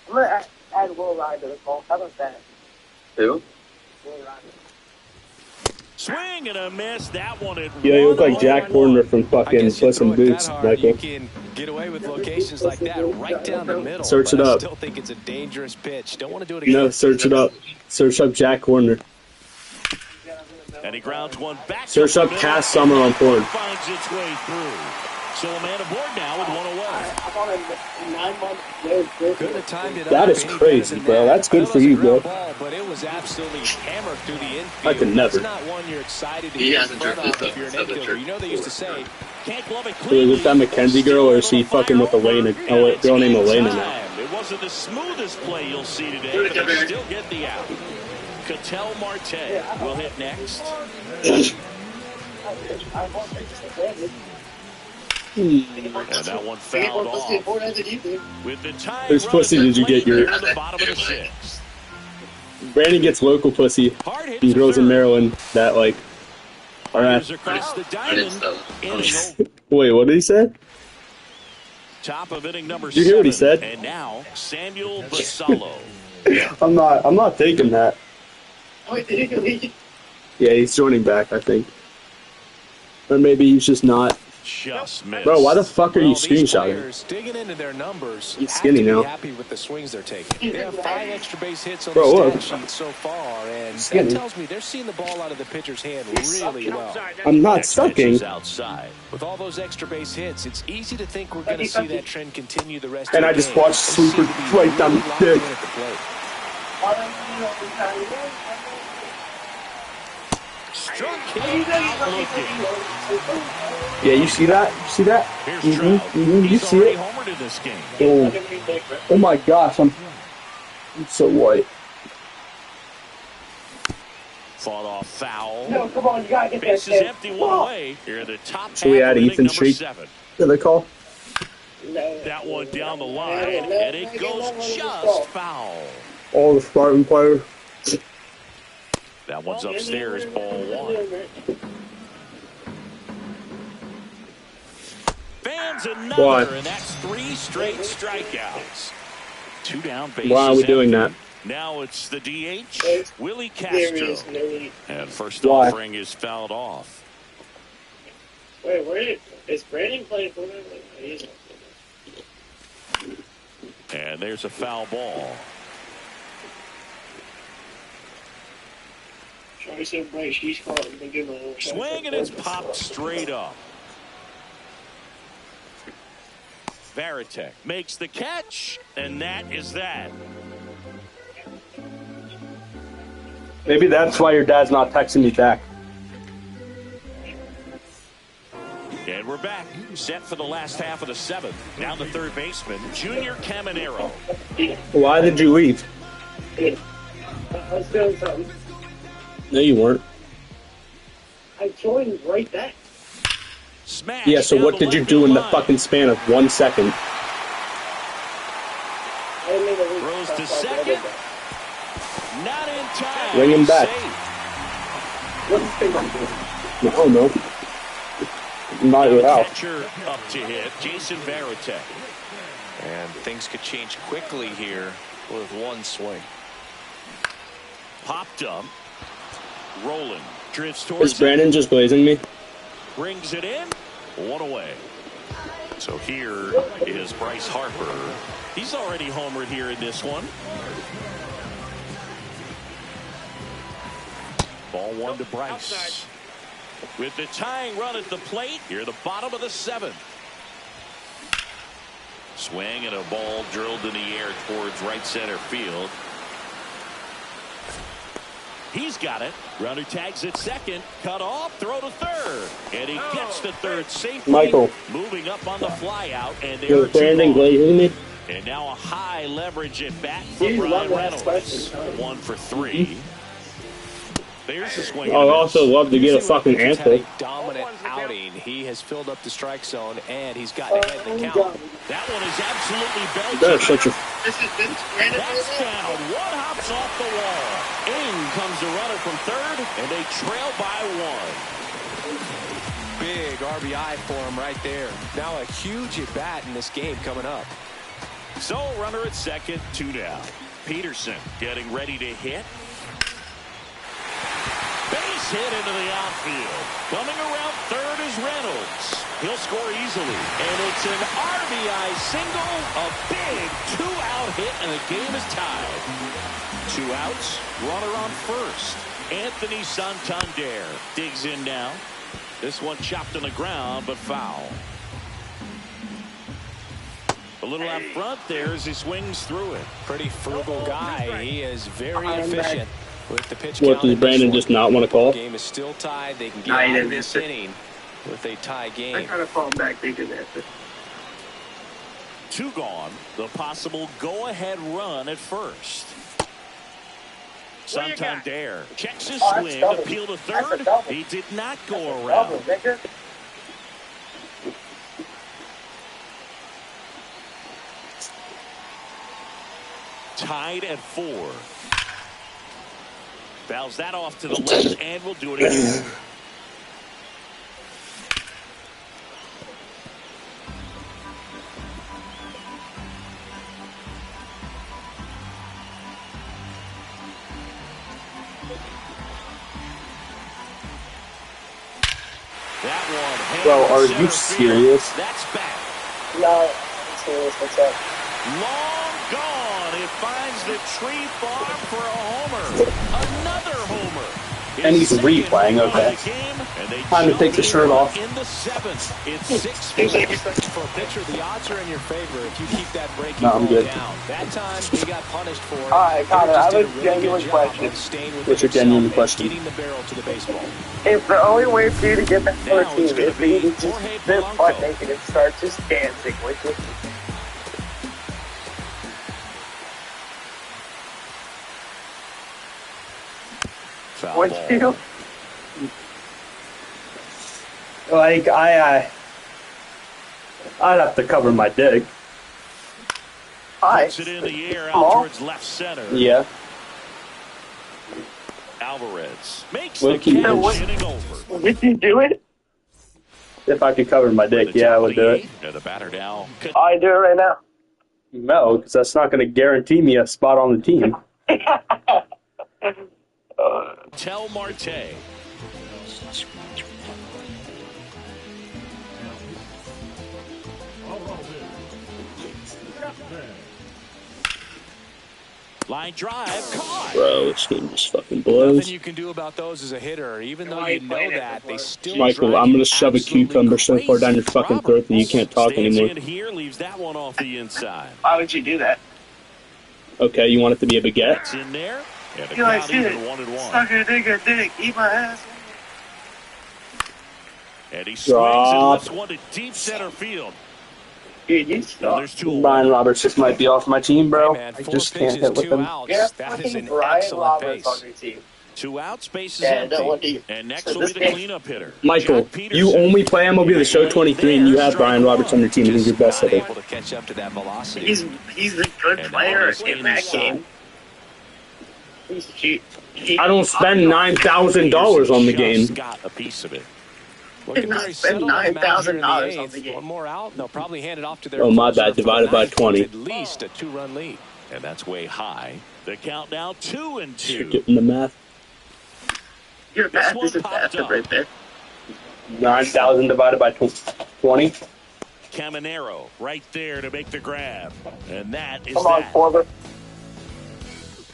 I'm gonna add Will Ryder to the call. How about that? Who? Will Ryder. Swing and a miss. That one at Yeah, you look like Jack Horner from fucking Puss in Boots, Michael. You can get away with locations like that right down the middle. Search it up. I still think it's a dangerous pitch. Don't want to do it again. No, search it up. Search up Jack Horner. And he grounds one back. Search up Cass Summer on porn. Finds its way through. So a man aboard now with one away. Couldn't have timed it That up is any crazy, better bro. than that. That's good for you, bro. Ball, but it was absolutely hammered through the infield. I could never. It's not one you're excited to He get in hasn't front drifted, of if though. you're an Hasn't infielder. You know they used to say, can't glove it So cleanly. is it that Mackenzie girl, or is she fucking with Elena? A girl named Elena now. It wasn't the smoothest play you'll see today, but they still get the out. Ketel Marte will hit next. And that one fouled off. With the time Whose pussy did you get your? the bottom of the sixth. Brandon gets local pussy from girls in Maryland that like are at. Across the diamond. Wait, what did he say? Top of inning number Did you hear what he 7. said? And now Samuel Basallo. I'm not taking that. Yeah, he's joining back, I think. Or maybe he's just not. Just missed. Bro, why the fuck are you these screenshotting? players digging into their numbers. He's skinny have to now. be happy with the swings they're taking. They have 5 extra base hits on Bro, the look. stat sheet so far, and Skinny. that tells me they're seeing the ball out of the pitcher's hand really well. I'm not Next pitch sucking. is outside. With all those extra base hits, it's easy to think we're going to see that trend continue the rest And of I the just game. watched They Sweeper seem to be right down the locked dick. in at the plate. Struck him out looking. Yeah, you see that? You see that? Here's Mm-hmm, Trout. mm-hmm. You He's see already it? homered in this game. Oh my gosh, I'm so white. Fought off foul. No, come on, you gotta get that Base is shit. empty, one away. Here are the top Should we half add of inning Ethan number Street? 7. What they call? That one down the line, and it goes just foul. All the Spartan players. That one's upstairs, ball 1. Fans another, Why? and that's 3 straight strikeouts. 2 down, bases Why are we doing empty. that? Now it's the DH, Willie Castro. And first Why? offering is fouled off. Wait, where is Brandon playing for them? And there's a foul ball. Charlie said, "Bryce, she's caught." Swing, and it's popped straight up. Varitek makes the catch, and that is that. Maybe that's why your dad's not texting me back. And we're back, set for the last half of the 7th. Now the third baseman, Junior Caminero. Why did you leave? I was doing something. No, you weren't. I joined right back. Smash. Yeah, so down what the did you left do field in the line. fucking span of 1 second? Throws to second. Not in time. Ring him back. Safe. Oh, no. Not your house. Catcher up to hit, Jason Varitek. And things could change quickly here with one swing. Popped up. Rolling. Drifts Is towards Brandon just blazing me? brings it in. 1 away. So here is Bryce Harper. He's already homered here in this one. Ball 1 to Bryce. With the tying run at the plate, here the bottom of the 7th. Swing and a ball drilled in the air towards right center field. He's got it. Runner tags at second. Cut off. Throw to third. And he gets to third safely. Michael. Moving up on the fly out. And there You're are 2 Brandon balls. glazing me? And now a high leverage at bat for Brian Reynolds. 1 for 3. There's the swing. I also love to get a fucking He's had answer. a dominant outing. He has filled up the strike zone, and he's gotten ahead in the count. That one is absolutely belted. That's such a... That's down. One hops off the wall. In comes the runner from third, and they trail by one. Big RBI for him right there. Now a huge at-bat in this game coming up. So runner at second, 2 down. Peterson getting ready to hit. Base hit into the outfield. Coming around third is Reynolds. He'll score easily. And it's an RBI single. A big 2-out hit, and the game is tied. 2 outs. Runner on first. Anthony Santander digs in now. This one chopped on the ground, but foul. A little out front there as he swings through it. Pretty frugal guy. He is very efficient with the pitch What, count. does Brandon just not want to call? The game is still tied. They can get out of this inning with a tie game. I kind of fall back thinking that. 2 gone. The possible go-ahead run at first. Santander checks his swing, appeal to third. He did not go around. Tied at 4. Fouls that off to the left, and we'll do it again. Bro, are you serious? That's back. No, I'm serious. What's up? Long gone. It finds the tree farm for a homer. Another homer. And he's replaying, okay. Time to take the shirt off. In the 7th. It's 6 For a pitcher, the odds are in your favor if you keep that breaking I'm good. down. That time he got punished for it. All right, Connor, I have a genuine question. What's your genuine question? Getting the barrel to the baseball. If the only way for you to get back on the team is for you to just sit butt naked and start just dancing with it. What'd you do? Like, I'd have to cover my dick. Hi. Puts it in the air out towards left center. Yeah. Alvarez makes We'll the keep catch, it. inning over. Would you do it? If I could cover my dick, yeah, I would do it. The batter now. I do it right now. No, because that's not going to guarantee me a spot on the team. Tel Marte. Line drive, caught. Bro, this game just fucking blows. Nothing you can do about those as a hitter, even though you know that they still. Michael, I'm going to shove a cucumber so far down your fucking throat that you can't talk anymore. In here, leaves that one off the inside. Why would you do that? Okay, you want it to be a baguette? It's in there. And the You like crowd even shit. 1-1. Suck your dick, eat my ass. And he swings Drop. and lifts one to deep center field. Dude, you Now suck. there's 2 Brian Roberts just might be off my team, bro. Hey, man, I 4 just can't pitches, hit with 2 him. outs. Yeah, That is fucking an Brian excellent Roberts base. on your team. 2 outs, base is Yeah, don't want empty. to. And next So will be this the game- cleanup hitter. Michael, John Peterson. you only play MLB The Show 23 and you have Brian Roberts on your team and he's your best Not hitter. able to catch up to that velocity. He's a good And player August in that inside. game. He's cheap. I don't spend $9,000 on the game. Got a piece of it. Looking not very spend settled on the mound here in the $9,000 on eighth. the game. One more out, and they'll probably hand it off to their Oh, my closer bad. for the Divided by ninth, 20. At least a 2-run lead. And that's way high. The count now 2-2. You're getting the math. Your This math one is a popped bastard up. right there. 9,000 divided by 20. Caminero right there to make the grab. And that is Come on, that. Schwarber.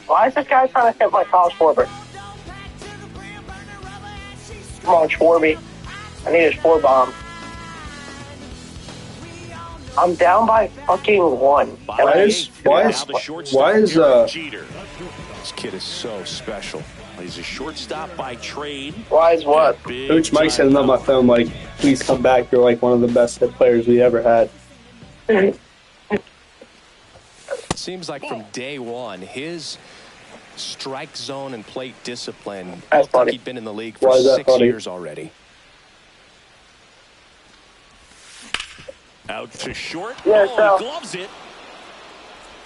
Why is this guy trying to hit my college Schwarber? Come on, Schwarby. I need a Schwar bomb. I'm down by fucking 1. Why is Jeter. This kid is so special. He's a shortstop by trade. Why is what? Coach Mike said on my phone, like, please come back. You're like one of the best hit players we ever had. Seems like from day one, his strike zone and plate discipline. That's Looked like funny. he'd been in the league Why for is that 6 funny? years already. Out to short. Yeah, Oh, so- he gloves it.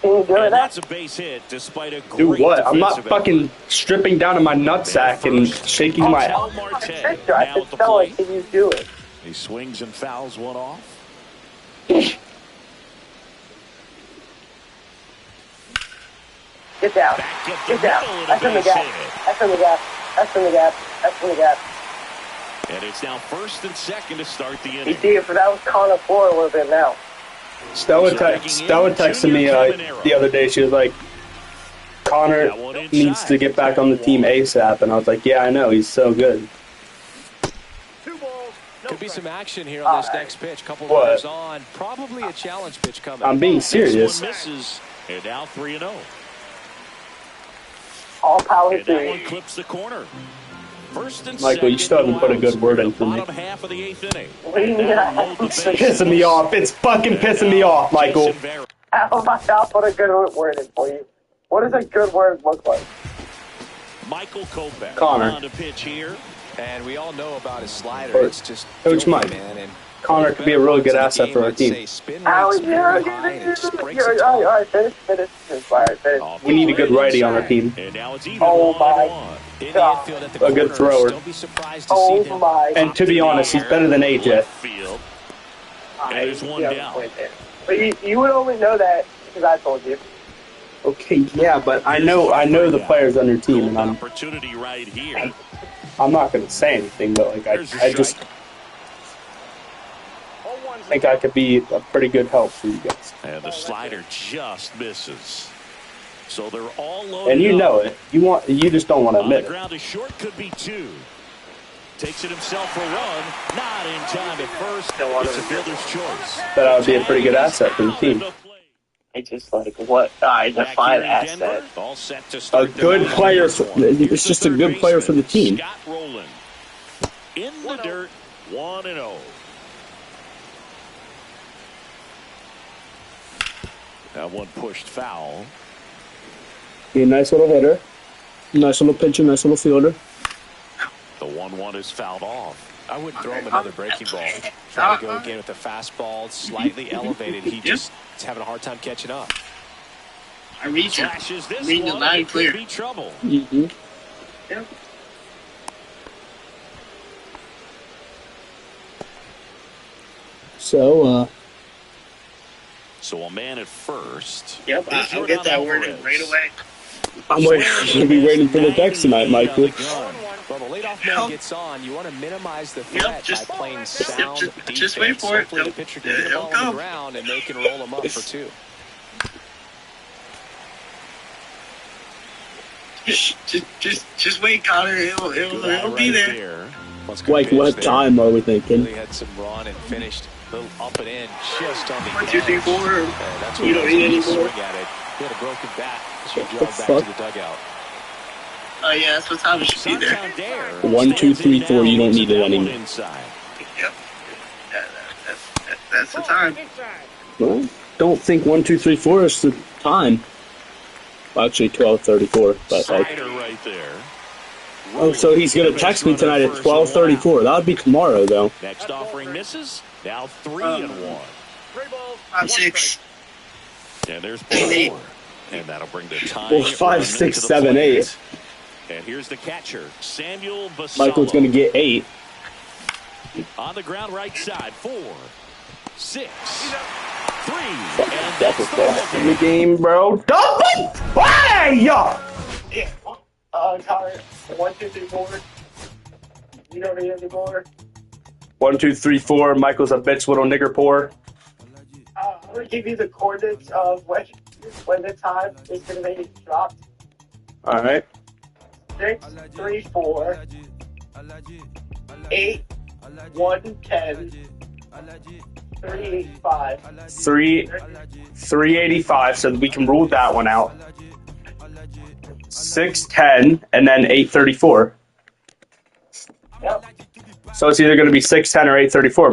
Can you do it And now? that's a base hit despite a great Do what? I'm not defensive fucking stripping down in my nutsack and shaking my Ketel ass. Marte I now at the said, tell plate. it, can you do it? He swings and fouls one off. Get down. Back up the Get down. middle and a That's in the base gap. hit. That's in the gap. That's in the gap. That's in the gap. And it's now first and second to start the You inning. see, if that was Connor Floor a little bit now. Stella texted me the other day. She was like, Connor needs to get back on the team ASAP. And I was like, yeah, I know. He's so good. Could be some action here on this next pitch. Couple What? runners on. Probably a challenge pitch coming. I'm being serious. This one misses. And now 3-0. All power And that to one you. clips the corner. First and Michael, you still haven't put a good word in for me. Bottom half of the 8th inning. What do you mean? It's pissing me off. It's fucking pissing me off, Michael. How am I not put a good word in for you? What does a good word look like? Michael Kopech Connor. on to pitch here. And we all know about his slider. Or It's just Coach filthy, Mike. man. And Connor could be a really good asset for our team. How is All right, finish. We need a good righty on our team. And now it's even Oh 1-1. my God. A good thrower. Don't be surprised to see Oh them. my. And to be honest, he's better than AJ. Left field. And there's one down. But you would only know that because I told you. Okay, yeah, but I know the players on your team, and Opportunity right here. I'm not going to say anything, but like I just think I could be a pretty good help for you guys. And the slider just misses. So they're all loaded And you know up. it. You just don't want to On the admit it. ground is short, could be 2. Takes it himself for a run. Not in time at first. It's a fielder's choice. But I would be a pretty good asset for the team. It's just like what I define asset. All set to A start good player. It's just a good player for the team. Scott Rowland in the dirt, 1-0. That one pushed foul. Be a nice little hitter, nice little pitcher, nice little fielder. The 1-1 is fouled off. I wouldn't throw him another breaking ball. Trying to go again with the fastball, slightly elevated. He just is having a hard time catching up. I read you. Flashes this Reading it one, loud it and could clear. be trouble. Mm-hmm. Yep. So, So a man at first. Yep, I'll get that word in right away. I'm gonna be waiting for the text tonight, Michael. Well, the leadoff man gets on. You want to minimize the threat just- by playing sound defense. just wait for it. Hopefully the He'll- pitcher can get the he'll ball on come. the ground and they can roll him up for 2. Just wait, Connor. It'll be there. Like, what time are we thinking? Really had some run and finished a little up and in just on the 1, 2, 3, edge. 4. That's what You don't need any more. swing at it. He had a broken bat. So he the drove back fuck? to the dugout. Oh yeah, that's what time it should be there. Santander 1, 2, 3, 4. You don't need it That one anymore. inside. Yep. That's the time. Well, don't think 1, 2, 3, 4 is the time. Well, actually, 12:34. But like, Slider right there. oh, so he's gonna text me tonight at 12:34. That would be tomorrow, though. Next offering misses. Now 3-1. 5, 6. And there's ball 4. And that'll bring the tie. Well, 5, 6, 7, 8. And here's the catcher, Samuel Basallo. Michael's gonna get 8. On the ground right side. 4, 6, 3. And That's that's the in the game, bro. Double play! Yeah. Connor, 1, 2, 3, 4. You don't need any more. 1, 2, 3, 4. Michael's a bitch, little nigger poor. I'm gonna give you the coordinates of when the time is gonna be dropped. All right. 6, 3, 4, 8, 1, 10, 3, 5. 385. So we can rule that one out. 6:10 and then 8:34. Yep. So it's either going to be 6:10 or 8:34.